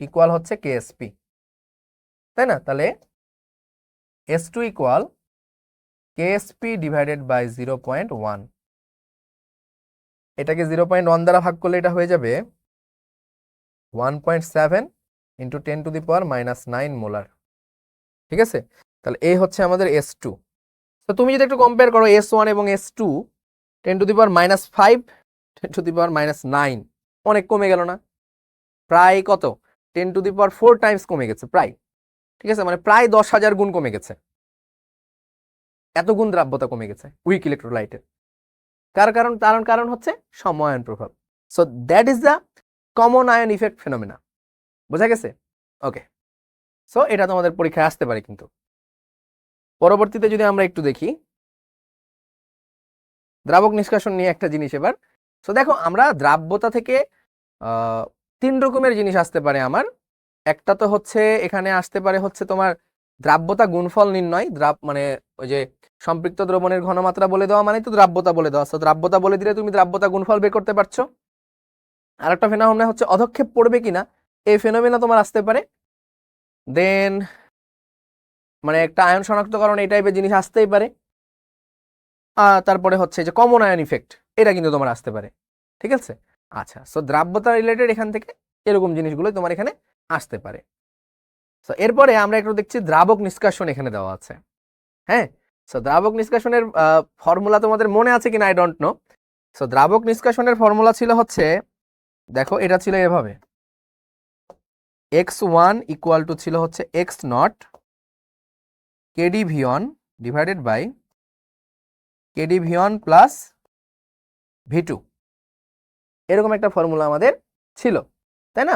Speaker 1: ইকুয়াল হচ্ছে KSP, তাই না? তাহলে S2 equal KSP divided by 0.1, এটাকে 0.1 দ্বারা ভাগ করলে এটা হয়ে যাবে 1.7 ইন্টু 10⁻⁻9 মোলার, ঠিক আছে। তাহলে এই হচ্ছে আমাদের S2। তো তুমি যদি একটু কম্পেয়ার করো S1 এবং S2, 10⁻⁵, 10⁻⁹, অনেক কমে গেল না? প্রায় কত? 10⁴ টাইমস কমে গেছে প্রায়, ঠিক আছে, মানে প্রায় 10,000 গুণ কমে গেছে, এত গুণ দ্রাব্যতা কমে গেছে উইক ইলেকট্রোলাইটের। কারণ হচ্ছে সময়ায়ন প্রভাব। So that is the common ion effect phenomena, বোঝা গেছে? ওকে, সো এটা তোমাদের পরীক্ষায় আসতে পারে কিন্তু। পরবর্তীতে যদি আমরা একটু দেখি দ্রাবক নিষ্কাশন নিয়ে একটা জিনিস এবার। সো দেখো, আমরা দ্রাব্যতা থেকে 3 রকমের জিনিস আসতে পারে আমার। একটা তো হচ্ছে এখানে আসতে পারে হচ্ছে তোমার দ্রাব্যতা গুণফল নির্ণয়, মানে ওই যে সম্পৃক্ত দ্রবণের ঘনমাত্রা বলে দেওয়া মানে তো দ্রাব্যতা বলে দেওয়া। সো দ্রাব্যতা বলে দিলে তুমি দ্রাব্যতা গুণফল বের করতে পারছো। আর একটা ফেনোমেনা হচ্ছে অধক্ষেপ পড়বে কিনা, এই ফেনোমেনা তোমার আসতে পারে। দেন মানে একটা আয়ন শনাক্তকরণ, এই টাইপের জিনিস আসতেই পারে। তারপরে হচ্ছে যে কমন আয়ন ইফেক্ট, এটা কিন্তু তোমার আসতে পারে, ঠিক আছে। আচ্ছা, সো দ্রাব্যতা রিলেটেড এখান থেকে এরকম জিনিসগুলো তোমার এখানে আসতে পারে। সো এরপরে আমরা একটু দেখছি দ্রাবক নিষ্কাশন এখানে দেওয়া আছে। হ্যাঁ, সো দ্রাবক নিষ্কাশনের ফর্মুলা তোমাদের মনে আছে কিনা আই ডোন্ট নো। সো দ্রাবক নিষ্কাশনের ফর্মুলা ছিল হচ্ছে, দেখো এটা ছিল এভাবে, x1 ইকুয়াল টু ছিল হচ্ছে x0 KdV1 divided by KdV1 plus V2, এরকম একটা ফর্মুলা আমাদের ছিল, তাই না?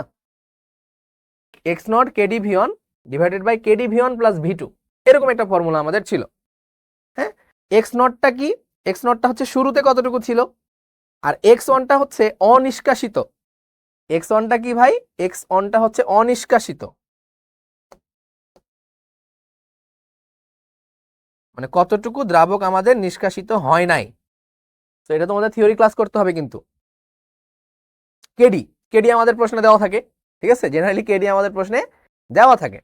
Speaker 1: x0 KdV1 divided by KdV1 plus V2। এরকম একটা ফর্মুলা আমাদের ছিল। হ্যাঁ, এক্স নটটা কি? এক্স নটটা হচ্ছে শুরুতে কতটুকু ছিল, আর এক্স ওয়ানটা হচ্ছে অনিষ্কাশিত। এক্স ওয়ানটা কি ভাই? এক্স ওয়ানটা হচ্ছে অনিষ্কাশিত, মানে কতটুকু দ্রাবক আমাদের নিষ্কাশিত হয় নাই। তো এটা তোমাদের থিওরি ক্লাস করতে হবে কিন্তু। কেডি, কেডি আমাদের প্রশ্নে দেওয়া থাকে, ঠিক আছে, জেনারেলি কেডি আমাদের প্রশ্নে দেওয়া থাকে।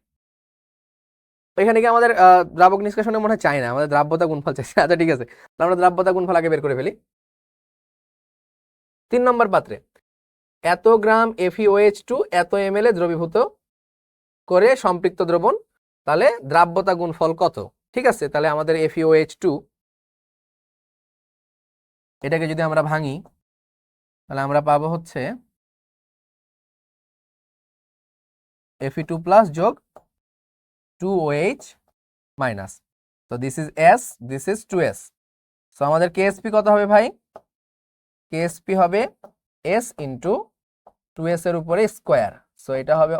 Speaker 1: এখানে কি আমাদের দ্রাবক নিষ্কাশনে মনে হয় চাই না, আমাদের দ্রাব্যতা গুণফল চাইছে। আচ্ছা ঠিক আছে, আমরা দ্রাব্যতা গুণফল আগে বের করে ফেলি। 3 নম্বর পাত্রে এত গ্রাম FeOH2 এত ml এ দ্রবীভূত করে সম্পৃক্ত দ্রবণ, তাহলে দ্রাব্যতা গুণফল কত? ঠিক আছে, তাহলে আমাদের FeOH2 এটাকে যদি আমরা ভাঙি তাহলে আমরা পাবো হচ্ছে Fe2 প্লাস যোগ 2OH মাইনাস। তো this is S, this is 2S। So আমাদের KSP কত হবে ভাই? KSP হবে S ইন্টু 2S এর উপরে স্কোয়ার। সো এটা হবে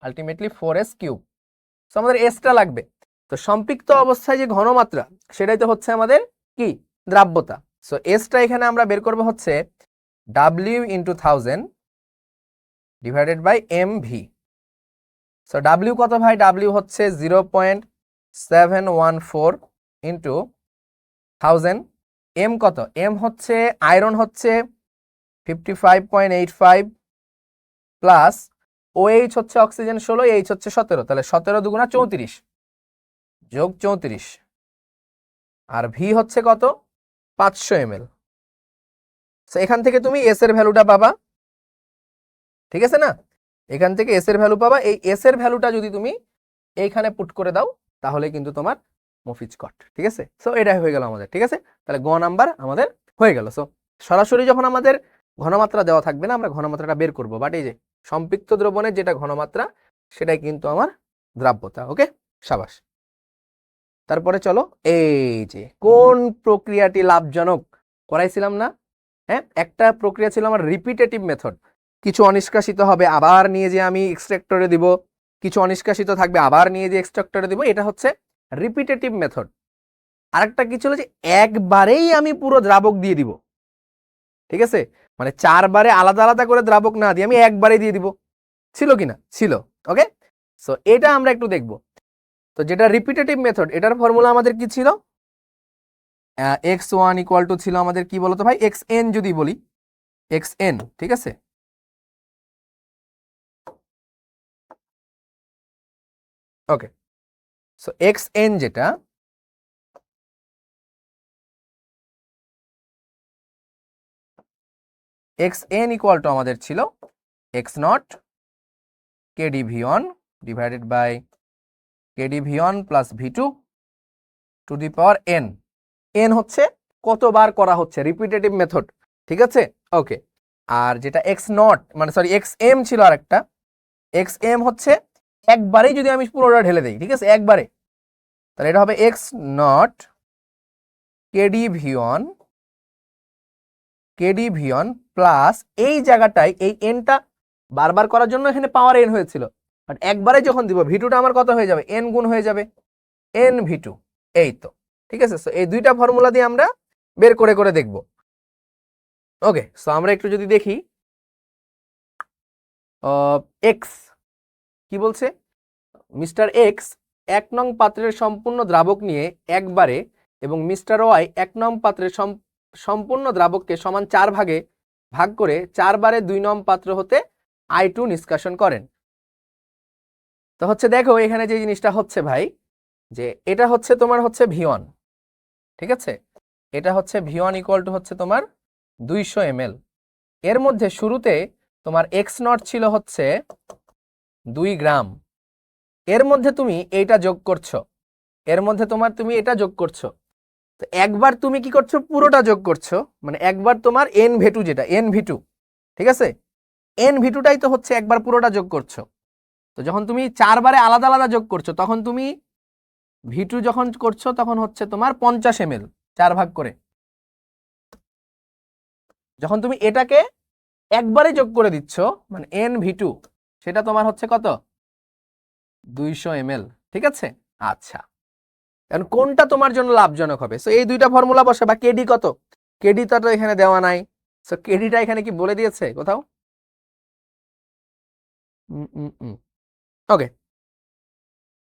Speaker 1: আলটিমেটলি 4S কিউব। সো আমাদের এসটা লাগবে। তো সম্পৃক্ত অবস্থায় যে ঘনমাত্রা সেটাই তো হচ্ছে আমাদের কি? দ্রাব্যতা। সো এসটা এখানে আমরা বের করবো হচ্ছে W into 1000 divided by MV। So W কত ভাই? W হচ্ছে 0.714 ইন্টু 1000। M কত? M হচ্ছে আয়রন হচ্ছে 55.85 প্লাস OH হচ্ছে অক্সিজেন 16, H হচ্ছে 17, তাহলে 17 দুগুণা 34 যোগ 34, আর ভি হচ্ছে কত? 500 ml। সো এখান থেকে তুমি এস এর ভ্যালুটা পাবা, ঠিক আছে না? এখান থেকে এস এর ভ্যালু পাবা। এই এস এর ভ্যালুটা যদি তুমি এইখানে পুট করে দাও তাহলে কিন্তু তোমার মফিজ কট, ঠিক আছে? সো এটা হয়ে গেল আমাদের, ঠিক আছে? তাহলে গ নাম্বার আমাদের হয়ে গেল। সো সরাসরি যখন আমাদের ঘনমাত্রা দেওয়া থাকবে না, আমরা ঘনমাত্রাটা বের করব, বাট এই যে সম্পৃক্ত দ্রবণের যেটা ঘনমাত্রা সেটাই কিন্তু আমার দ্রাব্যতা। ওকে, সাবাস। তারপরে চলো, এই যে কোন প্রক্রিয়াটি লাভজনক করাইছিলাম না? হ্যাঁ, একটা প্রক্রিয়া ছিল আমার রিপিটেটিভ মেথড। কিছু অনিষ্কাশিত হবে, আবার নিয়ে যে আমি এক্সট্রাক্টরে দিব, কিছু অনিষ্কাশিত থাকবে, আবার নিয়ে যে এক্সট্রাক্টরে দিব, এটা হচ্ছে রিপিটেটিভ মেথড। আরেকটা কি ছিল যে একবারেই আমি পুরো দ্রাবক দিয়ে দিব, ঠিক আছে, মানে 4 বারে আলাদা আলাদা করে দ্রাবক না দিয়ে আমি একবারে দিয়ে দিব। ছিল কিনা? ছিল। ওকে, সো এটা আমরা একটু দেখব। তো যেটা রিপিটেটিভ মেথড, এটার ফর্মুলা আমাদের কি ছিল? x1 ইকুয়াল টু ছিল আমাদের কি বলতো ভাই? xn যদি বলি, xn, ঠিক আছে? ওকে, সো xn যেটা, xn ইকুয়াল টু আমাদের ছিল x0 kd v1 divided by kd v1 plus v2 to the power n। n হচ্ছে কতবার করা হচ্ছে, রিপিটেটিভ মেথড, ঠিক আছে? ওকে, আর যেটা x0 মানে সরি xm ছিল আরেকটা, xm হচ্ছে একবারেই যদি আমি পুরোটা ঢেলে দেই, ঠিক আছে, একবারে, তাহলে এটা হবে x0 kd v1 প্লাস এই জায়গাটায় এই এনটা বারবার করার জন্য এখানে পাওয়ার এন হয়েছিল, বাট একবারে যখন দিব v2টা আমার কত হয়ে যাবে? এন গুণ হয়ে যাবে এন v2। এই তো, ঠিক আছে? সো এই দুইটা ফর্মুলা দিয়ে আমরা বের করে করে দেখব। ওকে, সো আমরা একটু যদি দেখি, এক্স কি বলছে? মিস্টার এক্স 1 নং পাত্রের সম্পূর্ণ দ্রাবক নিয়ে একবারে এবং মিস্টার ওয়াই 1 নং পাত্রের সম্পূর্ণ দ্রাবককে সমান 4 ভাগে ভাগ করে 4 বারে 2 নং পাত্র হতে I2 নিষ্কাশন করেন। তো হচ্ছে দেখো এখানে যে জিনিসটা হচ্ছে ভাই, যে এটা হচ্ছে তোমার হচ্ছে V1, ঠিক আছে? এটা হচ্ছে V1 ইকুয়াল টু হচ্ছে তোমার 200 ml। এর মধ্যে শুরুতে তোমার x0 ছিল হচ্ছে 2 গ্রাম। এর মধ্যে তুমি এইটা যোগ করছো, এর মধ্যে তুমি এটা যোগ করছো। তো একবার তুমি কি করছো? পুরোটা যোগ করছো, মানে একবার তোমার NV2 যেটা NV2, ঠিক আছে, NV2টাই তো হচ্ছে একবার পুরোটা যোগ করছো। তো যখন তুমি 4 বারে আলাদা আলাদা যোগ করছো তখন তুমি V2 যখন করছো তখন হচ্ছে তোমার 50 ml 4 ভাগ করে। যখন তুমি এটাকে একবারে যোগ করে দিচ্ছ মানে NV2, সেটা তোমার হচ্ছে কত? 200 ml, ঠিক আছে? আচ্ছা, এখন কোনটা তোমার জন্য লাভজনক হবে? সো এই দুইটা ফর্মুলা বসাবা। কেডি কত? কেডি তো এখানে দেওয়া নাই। সো কেডিটা এখানে কি বলে দিয়েছে কোথাও? ওকে,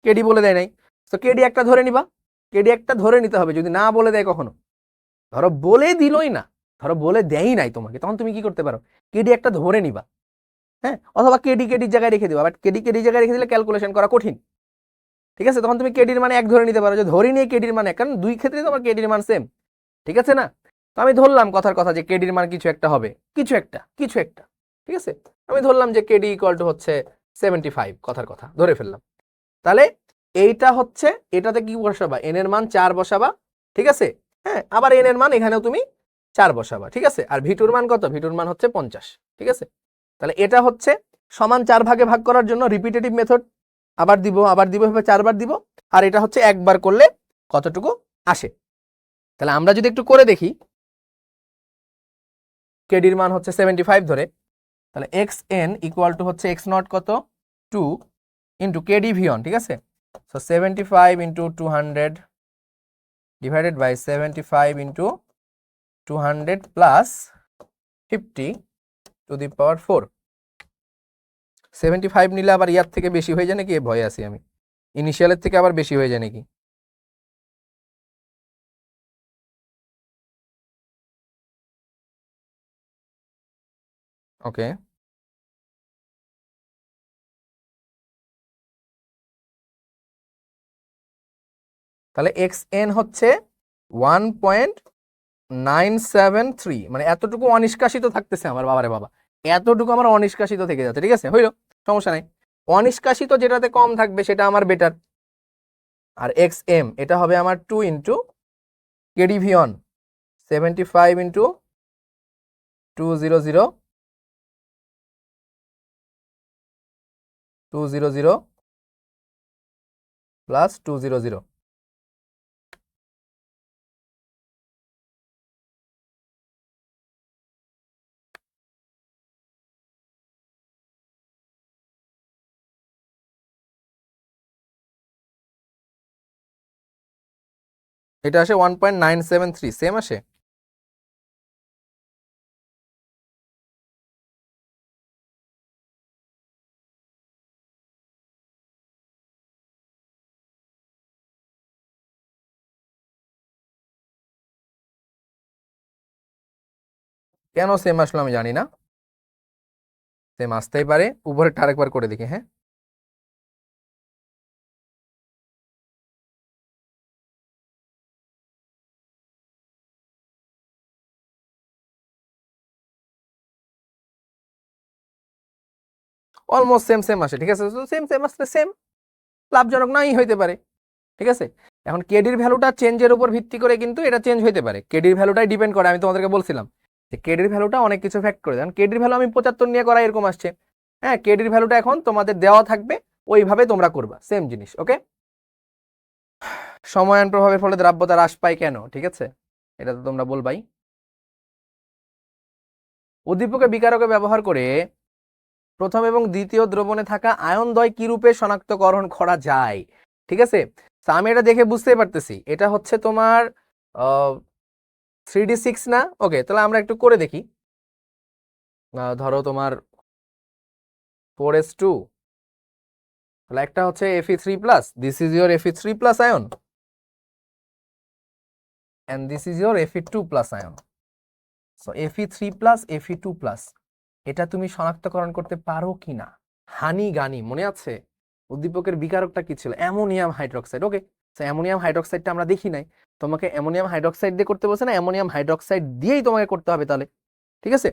Speaker 1: কেডি বলে দেয় নাই। তো কেডি একটা ধরে নিবা। কেডি একটা ধরে নিতে হবে, যদি না বলে দেয় কখনো। ধরো বলে দিলই না, ধরো বলে দেয়ই নাই তোমাকে, তখন তুমি কি করতে পারো? কেডি একটা ধরে নিবা, হ্যাঁ, অথবা কেডি কেডির জায়গায় রেখে দিবা। বাট কেডি কেডির জায়গায় রেখে দিলে ক্যালকুলেশন করা কঠিন, ঠিক আছে? তখন তুমি কেডির মানে এক ধরে নিতে পারো, যে ধরি নিয়ে কেডির মান এক, কারণ দুই ক্ষেত্রে তোমার কেডির মান সেম, ঠিক আছে না? তো আমি ধরলাম কথার কথা যে কেডির মান কিছু একটা হবে, কিছু একটা, ঠিক আছে? আমি ধরলাম যে কেডি ইকুয়াল টু হচ্ছে 75, কথার কথা ধরে ফেললাম। তাহলে এইটা হচ্ছে, এটাতে কি বসাবা? এন এর মান 4 বসাবা, ঠিক আছে? হ্যাঁ, আবার এন এর মান এখানেও তুমি 4 বসাবা, ঠিক আছে? আর ভিটুর মান কত? ভিটুর মান হচ্ছে 50, ঠিক আছে? তাহলে এটা হচ্ছে সমান 4 ভাগে ভাগ করার জন্য রিপিটেটিভ মেথড, আবার দিব এভাবে 4 বার দিব। আর এটা হচ্ছে একবার করলে কতটুকু আসে। তাহলে আমরা যদি একটু করে দেখি, কেডির মান হচ্ছে 75 ধরে, তাহলে এক্স এন ইকুয়াল টু হচ্ছে এক্স নট কত? 2 ইন্টু কেডি ভিওন, ঠিক আছে? So 75 into 200 divided by 75 into 200 plus 50 to the power 4। 75 নিলে আবার ইয়ার থেকে বেশি হয়ে যায় নাকি? ভয়ে আছি আমি, ইনিশিয়ালের থেকে আবার বেশি হয়ে যায় নাকি? ওকে, তাহলে এক্স এন হচ্ছে 1.973, মানে এতটুকু অনিষ্কাশিত থাকতেছে আমার। বাবারে বাবা, এতটুকু আমার অনিষ্কাশিত থেকে যাচ্ছে, ঠিক আছে? হইলো, সমস্যা নাই। অনিষ্কাশিত যেটাতে কম থাকবে সেটা আমার বেটার। আর এক্স এম এটা হবে আমার 2 ইন্টু কেডি ভিওন 75 ইন্টু 200 প্লাস 200। এটা আসে 1.973, সেম আসে। কেন সেম আসলো আমি জানি না, সেম আসতেই পারে। উপরেরটা আরেকবার করে দেখি, হ্যাঁ। অলমোস্ট সেম সেম আসে, ঠিক আছে? সেম সেম আসলে সেম লাভজনক নাই হইতে পারে, ঠিক আছে? এখন কেডির ভ্যালুটা চেঞ্জের উপর ভিত্তি করে কিন্তু এটা চেঞ্জ হইতে পারে। কেডির ভ্যালুটাই ডিপেন্ড করে, আমি তোমাদেরকে বলছিলাম যে কেডির ভ্যালুটা অনেক কিছু ফ্যাক্ট করে। যেমন কেডির ভ্যালু আমি 75 নিয়ে করা এরকম আসছে, হ্যাঁ, কেডির ভ্যালুটা এখন তোমাদের দেওয়া থাকবে, ওইভাবে তোমরা করবা, সেম জিনিস। ওকে, সময়ায়ন প্রভাবের ফলে দ্রাব্যতা হ্রাস পায় কেন? ঠিক আছে, এটা তো তোমরা বলবাই। উদ্দীপকে বিকারকে ব্যবহার করে প্রথম এবং দ্বিতীয় দ্রবণে থাকা আয়নদ্বয় কি রূপে শনাক্তকরণ করা যায়? ঠিক আছে, তো আমি এটা দেখে বুঝতেই পারতেছি এটা হচ্ছে তোমার 3D6 না? ওকে, তাহলে আমরা একটু করে দেখি। ধরো তোমার 4s2, তাহলে একটা হচ্ছে Fe3+, this is your Fe3+ ion, and this is your Fe2+ ion. So Fe3+, Fe2+, এটা তুমি শনাক্তকরণ করতে পারো কিনা? হানি গানি মনে আছে? উদ্দীপকের বিকারকটা কি ছিল? Ammonium hydroxide. ওকে, তো অ্যামোনিয়াম হাইড্রোক্সাইডটা আমরা দেখি নাই, তোমাকে অ্যামোনিয়াম হাইড্রোক্সাইড দিয়ে করতে বলছে না? অ্যামোনিয়াম হাইড্রোক্সাইড দিয়েই তোমাকে করতে হবে তাহলে, ঠিক আছে?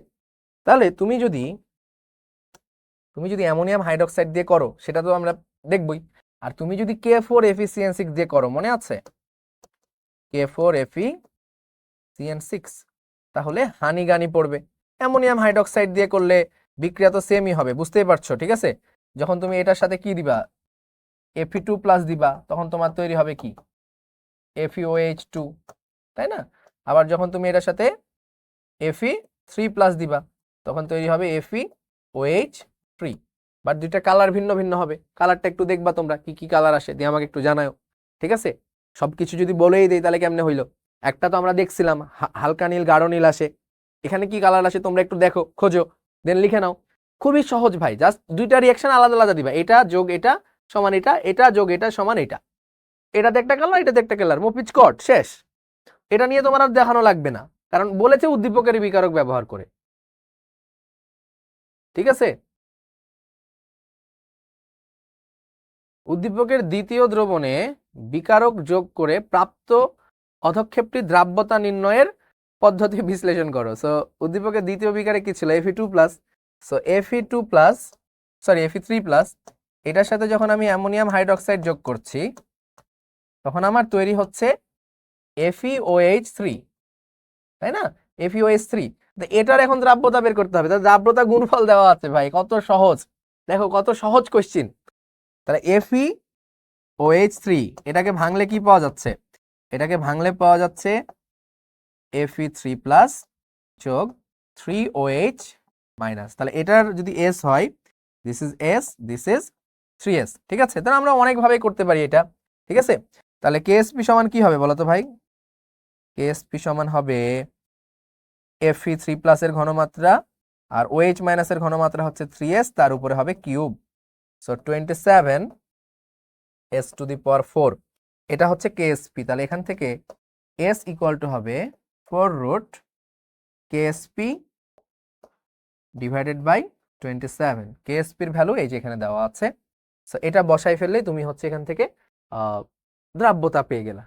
Speaker 1: তাহলে তুমি যদি অ্যামোনিয়াম হাইড্রোক্সাইড দিয়ে করো সেটা তো আমরা দেখবই। আর তুমি যদি K4FeCN6 দিয়ে করো, মনে আছে K4FeCN6, তাহলে হানি গানি পড়বে। অ্যামোনিয়াম হাইড্রোক্সাইড দিয়ে করলে বিক্রিয়া তো সেমই হবে, বুঝতেই পারছো, ঠিক আছে? যখন তুমি এটার সাথে কি দিবা, Fe2+ দিবা, তখন তোমার তৈরি হবে কি, FeOH2, তাই না? আবার যখন তুমি এটার সাথে Fe3+ দিবা, তখন তৈরি হবে FeOH3। বাট দুইটা কালার ভিন্ন ভিন্ন হবে। কালারটা একটু দেখবা তোমরা, কি কি কালার আসে দিয়ে আমাকে একটু জানাও। ঠিক আছে, সবকিছু যদি বলেই দেই তাহলে কেমনে হইলো? একটা তো আমরা দেখছিলাম হালকা নীল গাঢ় নীল আসে, এখানে কি কালার আসে তোমরা একটু দেখো, খোঁজো, দেন লিখে নাও। খুবই সহজ ভাই, জাস্ট দুইটা রিয়াকশন আলাদা আলাদা দিবা, এটা যোগ এটা সমান এটা, এটা যোগ এটা সমান এটা, এটাতে একটা কালার এটাতে একটা কালার, মপিচ কট, শেষ। এটা নিয়ে তোমার আর দেখানো লাগবে না, কারণ বলেছে উদ্দীপকের বিকারক ব্যবহার করে। ঠিক আছে, উদ্দীপকের দ্বিতীয় দ্রবণে বিকারক যোগ করে প্রাপ্ত অধক্ষেপটি দ্রাব্যতা নির্ণয়ের পদ্ধতি বিশ্লেষণ করো। সো উদ্দীপকের দ্বিতীয় বিকারে কি ছিল? Fe2+, so Fe2+, sorry Fe3+, এটার সাথে যখন আমি অ্যামোনিয়াম হাইড্রোক্সাইড যোগ করছি তখন আমার তৈরি হচ্ছে FeOH3, তাই না? FeOH3, এটার এখন দ্রাব্যতা বের করতে হবে, তাহলে দ্রাব্যতা গুণফল দেওয়া আছে ভাই, কত সহজ, দেখো কত সহজ কোশ্চিন। তাহলে FeOH3 এটাকে ভাঙলে কি পাওয়া যাচ্ছে? এটাকে ভাঙলে পাওয়া যাচ্ছে Fe3+ যোগ 3OH-, তাহলে এটার যদি S হয়, this is S, this is 3S। ঠিক আছে, তাহলে আমরা অনেকভাবে করতে পারি এটা। ঠিক আছে, তাহলে KSP সমান কি হবে বলো তো ভাই? KSP সমান হবে Fe3+ এর ঘনমাত্রা আর OH- এর ঘনমাত্রা হচ্ছে 3S, তার উপরে হবে কিউব, সো 27S⁴। এটা হচ্ছে KSP, তাহলে এখান থেকে S ইকুয়াল টু হবে 4 KSP ডিভাইডেড বাই 27। KSP এর ভ্যালু এই যে এখানে দেওয়া আছে, সো এটা বসাই ফেললেই তুমি হচ্ছে এখান থেকে দ্রাব্যতা পেয়ে গেলা।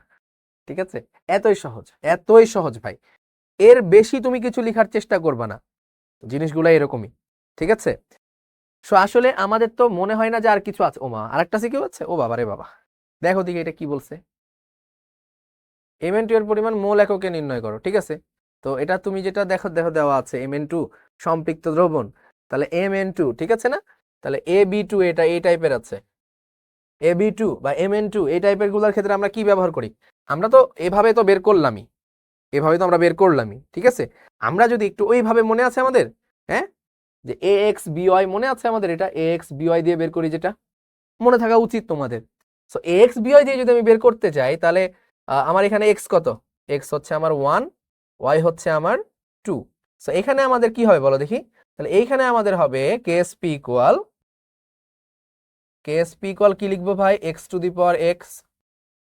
Speaker 1: ঠিক আছে, এতই সহজ, এতই সহজ ভাই, এর বেশি তুমি কিছু লেখার চেষ্টা করবা না, জিনিসগুলো এরকমই। ঠিক আছে, সো আসলে আমাদের তো মনে হয় না যে আর কিছু আছে। ওমা, আরেকটা সিকিউ আছে, ও বাবা রে বাবা, দেখো দিকে এটা কি বলছে, Mn2 এর পরিমাণ মোল এককে নির্ণয় করো। ঠিক আছে, তো এটা তুমি যেটা দেখো দেখো দেওয়া আছে Mn2 সম্পৃক্ত দ্রবণ, তাহলে Mn2, ঠিক আছে না? তাহলে Ab2 এটা এই টাইপের আছে, Ab2 বা Mn2 এই টাইপের গুলোর ক্ষেত্রে আমরা কি ব্যবহার করি? আমরা তো এভাবে তো বের করলামই, এভাবে তো আমরা বের করলামই। ঠিক আছে, আমরা যদি একটু ওইভাবে মনে আছে আমাদের, হ্যাঁ, যে AXBY মনে আছে আমাদের, এটা AXBY দিয়ে বের করি, যেটা মনে থাকা উচিত তোমাদের। সো AXBY দিয়ে যদি আমি বের করতে চাই তাহলে আমার এখানে x কত? x হচ্ছে আমার 1, y হচ্ছে আমার 2। সো এখানে আমাদের কি হবে বলো দেখি? তাহলে এইখানে আমাদের হবে KSP ইকুয়াল কি লিখবো ভাই? x two the power x,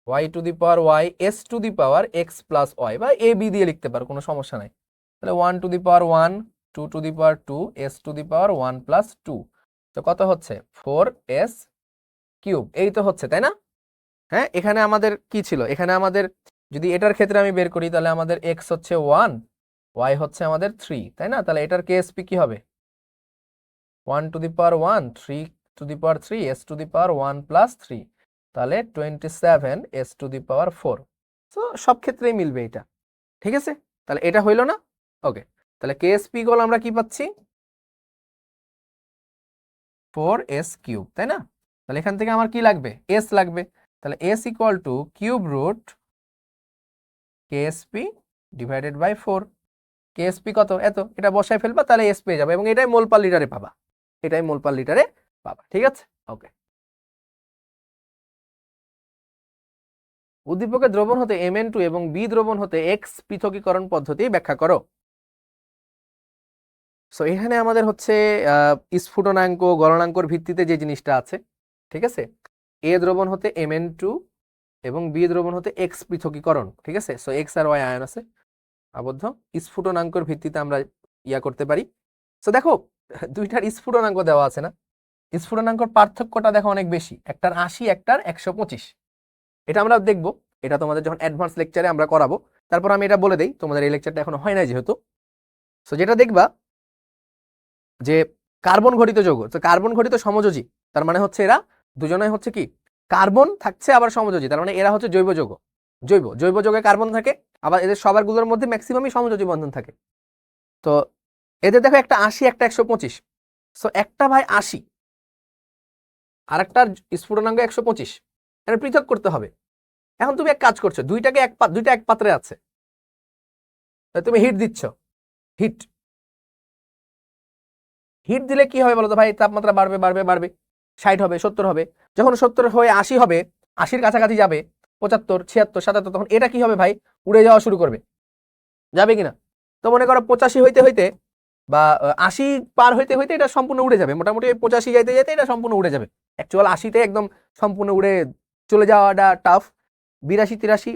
Speaker 1: y two the power y, s two the power x plus y, বা ab দিয়ে লিখতে পারো, কোনো সমস্যা নাই। তাহলে 1 two the power 1, 2 two the power 2, s two the power 1 plus 2, তো কত হচ্ছে? 4s কিউব, এই তো হচ্ছে, তাই না? হ্যাঁ, এখানে আমাদের কি ছিল? এখানে আমাদের যদি এটার ক্ষেত্রে আমি বের করি তাহলে আমাদের x হচ্ছে 1, y হচ্ছে আমাদের 3, তাই না? তাহলে এটার KSP কি হবে? 1 two the power 1, 3 two the power 3, s two the power 1 plus 3, তাহলে 27s⁴। তো সব ক্ষেত্রেই মিলবে এটা। ঠিক আছে, তাহলে এটা হইলো না? ওকে, তাহলে KSP ইকুয়াল আমরা কি পাচ্ছি? 4s কিউব, তাই না? তাহলে এখান থেকে আমার কি লাগবে? s লাগবে, তাহলে s equal to cube root KSP divided by 4। KSP কত? এত, এটা বসায় ফেলবা, তাহলে s পেয়ে যাবে, এবং এটাই মোল পার লিটারে পাবা, এটাই মোল পার লিটারে পাবা। ঠিক আছে, ওকে। উদ্দীপকের দ্রবণ হতে Mn2 এবং B দ্রবণ হতে X পৃথকীকরণ পদ্ধতি ব্যাখ্যা করো। সো এখানে আমাদের হচ্ছে স্ফুটনাঙ্ক গলনাঙ্কর ভিত্তিতে যে জিনিসটা আছে, ঠিক আছে, A দ্রবণ হতে Mn2 এবং B দ্রবণ হতে X পৃথকীকরণ। ঠিক আছে, সো X আর Y আয়ন আছে আবদ্ধ, স্ফুটনাঙ্কর ভিত্তিতে আমরা ইয়া করতে পারি। সো দেখো দুইটার স্ফুটনাঙ্ক দেওয়া আছে না, স্ফুটনাঙ্কর পার্থক্যটা দেখো অনেক বেশি, একটার 80, একটার 125। এটা আমরা দেখবো, এটা তোমাদের যখন অ্যাডভান্স লেকচারে আমরা করাবো। তারপর আমি এটা বলে দেই, তোমাদের এই লেকচারটা এখনো হয় নাই যেহেতু। সো যেটা দেখবা যে কার্বন ঘটিত যৌগ, তো কার্বন ঘটিত সমযোজী, তার মানে হচ্ছে এরা দুজনেই হচ্ছে কি কার্বন থাকছে আবার সমযোজী, তার মানে এরা হচ্ছে জৈব যৌগ। জৈব যৌগে কার্বন থাকে, আবার এদের সবার গুলোর মধ্যে ম্যাক্সিমামই সমযোজী বন্ধন থাকে। তো এদের দেখো একটা 80, একটা 125। সো একটা ভাই 80 আর একটার স্ফুটনাঙ্ক 125, এটা পৃথক করতে হবে। এখন তুমি এক কাজ করছো, দুইটা এক পাত্রে আছে, তুমি হিট দিচ্ছ, হিট দিলে কি হবে বলো তো ভাই? তাপমাত্রা বাড়বে বাড়বে বাড়বে, 60 হবে, 70 হবে, যখন 70 হয়ে 80 হবে, 80-র কাছাকাছি যাবে, 75, 76, 77, তখন এটা কি হবে ভাই? উড়ে যাওয়া শুরু করবে, যাবে কিনা? তো মনে করো 85 হইতে হইতে বা 80 পার হইতে হইতে এটা সম্পূর্ণ উড়ে যাবে, মোটামুটি 85 যাইতে যাইতে এটা সম্পূর্ণ উড়ে যাবে। অ্যাকচুয়াল 80তে একদম সম্পূর্ণ উড়ে চলে যাওয়াটা টাফ, 82, 83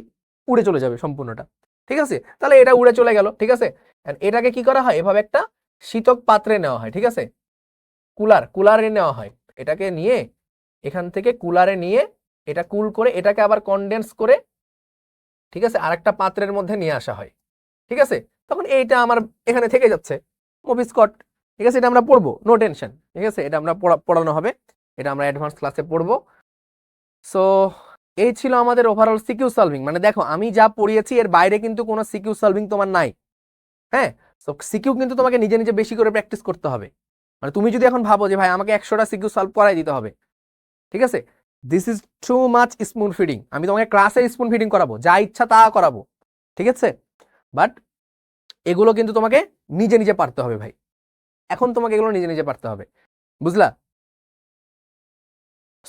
Speaker 1: উড়ে চলে যাবে সম্পূর্ণটা, ঠিক আছে? তাহলে এটা উড়ে চলে গেল, ঠিক আছে? এটাকে কি করা হয়? এভাবে একটা শীতক পাত্রে নেওয়া হয়, ঠিক আছে? কুলারে নেওয়া হয়, এটাকে নিয়ে এখান থেকে কুলারে নিয়ে এটা কুল করে এটাকে আবার কনডেন্স করে, ঠিক আছে, আরেকটা পাত্রের মধ্যে নিয়ে আসা হয়, ঠিক আছে? তখন এইটা আমার এখানে থেকে যাচ্ছে মুভি স্কট, ঠিক আছে? এটা আমরা পড়বো, নো টেনশন, ঠিক আছে? এটা আমরা পড়ানো হবে, এটা আমরা অ্যাডভান্স ক্লাসে পড়বো। সো এই ছিল আমাদের ওভারঅল সিকিউ সলভিং। মানে দেখো আমি যা পড়িয়েছি এর বাইরে কিন্তু কোনো সিকিউ সলভিং তোমার নাই, হ্যাঁ? সো সিকিউ কিন্তু তোমাকে নিজে নিজে বেশি করে প্র্যাকটিস করতে হবে। মানে তুমি যদি এখন ভাবো যে ভাই আমাকে 100টা সিকিউ সলভ করাই দিতে হবে, ঠিক আছে, this is too much spoon feeding. আমি তোমাকে ক্লাসে স্পুন ফিডিং করাবো, যা ইচ্ছা তা করাবো, ঠিক আছে? বাট এগুলো কিন্তু তোমাকে নিজে নিজে পারতে হবে ভাই, এখন তোমাকে এগুলো নিজে নিজে পারতে হবে, বুঝলা?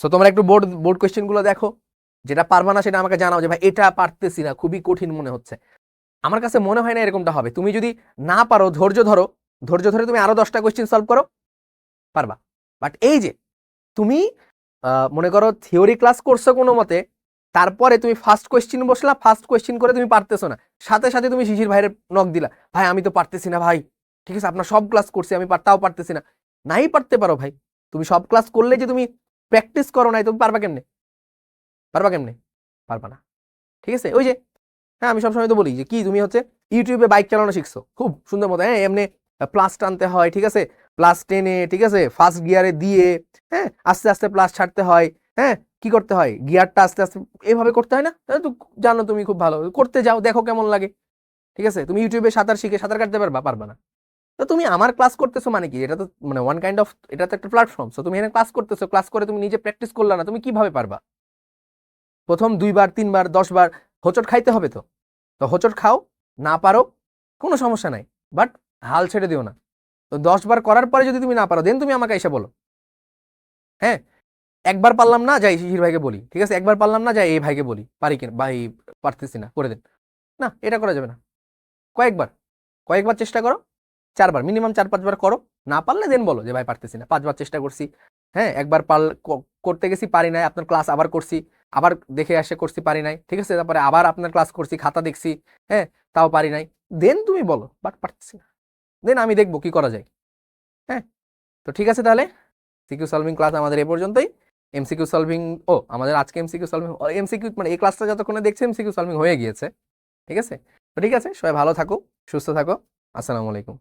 Speaker 1: সো তোমরা একটু বোর্ড কোয়েশ্চেন গুলো দেখো, যেটা পারবা না সেটা আমাকে জানাও যে ভাই এটা পারতেছি না, খুবই কঠিন মনে হচ্ছে। আমার কাছে মনে হয় না এরকমটা হবে। তুমি যদি না পারো, ধৈর্য ধরে তুমি আরো 10টা কোয়েশ্চেন সলভ করো, পারবা। বাট এই যে তুমি মনে করো থিওরি ক্লাস করছো কোনো মতে, তারপরে তুমি ফার্স্ট কোয়েশ্চেন বসলা, ফার্স্ট কোয়েশ্চেন করে তুমি পারতেছো না, সাথে সাথে তুমি শিশির ভাইয়ের নক দিলা, ভাই আমি তো পারতেছি না ভাই, ঠিক আছে আপনার সব ক্লাস করছি আমি তাও পারতেছি না। নাই পারতে পারো ভাই, তুমি সব ক্লাস করলে যে তুমি প্র্যাকটিস করো নাই, তুমি পারবা কেমনে? পারবা না, ঠিক আছে? ওই যে হ্যাঁ আমি সবসময় তো বলি যে কি তুমি হচ্ছে ইউটিউবে বাইক চালানো শিখছো খুব সুন্দর মতো, হ্যাঁ এমনি প্লাস টানতে হয়, ঠিক আছে, প্লাস টেনে, ঠিক আছে, ফার্স্ট গিয়ারে দিয়ে, হ্যাঁ আস্তে আস্তে প্লাস ছাড়তে হয়, হ্যাঁ কি করতে হয়, গিয়ারটা আস্তে আস্তে এভাবে করতে হয় না? তো জানো তুমি খুব ভালো, করতে যাও দেখো কেমন লাগে, ঠিক আছে? তুমি ইউটিউবে সাঁতার শিখে সাঁতার কাটতে পারবা না? তো তুমি আমার ক্লাস করতেছো মানে কি, এটা তো মানে ওয়ান কাইন্ড অফ, এটা তো একটা প্ল্যাটফর্ম। সো তুমি এখানে ক্লাস করতেছো, ক্লাস করে তুমি নিজে প্র্যাকটিস করলা না, তুমি কিভাবে পারবা? প্রথম 2বার 3বার 10বার হোঁচট খাইতে হবে, তো তো হোঁচট খাও, না পারো কোনো সমস্যা নাই, বাট হাল ছেড়ে দিও না। তো 10বার করার পরে যদি তুমি না পারো, দেন তুমি আমাকে এসে বলো, হ্যাঁ একবার পারলাম না যাই শিশির ভাইকে বলি, ঠিক আছে, একবার পারলাম না যাই এই ভাইকে বলি, পারি কিনা ভাই, পারতেছি না করে দেন, না এটা করা যাবে না। কয়েকবার কয়েকবার চেষ্টা করো, 4বার মিনিমাম 4-5বার করো, না পারলে দেন বলো যে ভাই পারতেছি না, 5বার চেষ্টা করছি, হ্যাঁ একবার করতে গেছি পারি নাই, আপনার ক্লাস আবার করছি, আবার দেখে আসে করছি পারি নাই, ঠিক আছে, তারপরে আবার আপনার ক্লাস করছি, খাতা দেখছি, হ্যাঁ তাও পারি নাই, দেন তুমি বলো বাট পারতেছি না, দেন আমি দেখবো কি করা যায়, হ্যাঁ? তো ঠিক আছে, তাহলে সিকিউ সলভিং ক্লাস আমাদের এ পর্যন্তই। এমসিকিউ সলভিং, আমাদের আজকে এমসিকিউ সলভিং, এমসিকিউ মানে এই ক্লাসটা যতক্ষণে দেখছি এমসিকিউ সলভিং হয়ে গিয়েছে, ঠিক আছে? তো ঠিক আছে, সবাই ভালো থাকো, সুস্থ থাকো, আসসালামু আলাইকুম।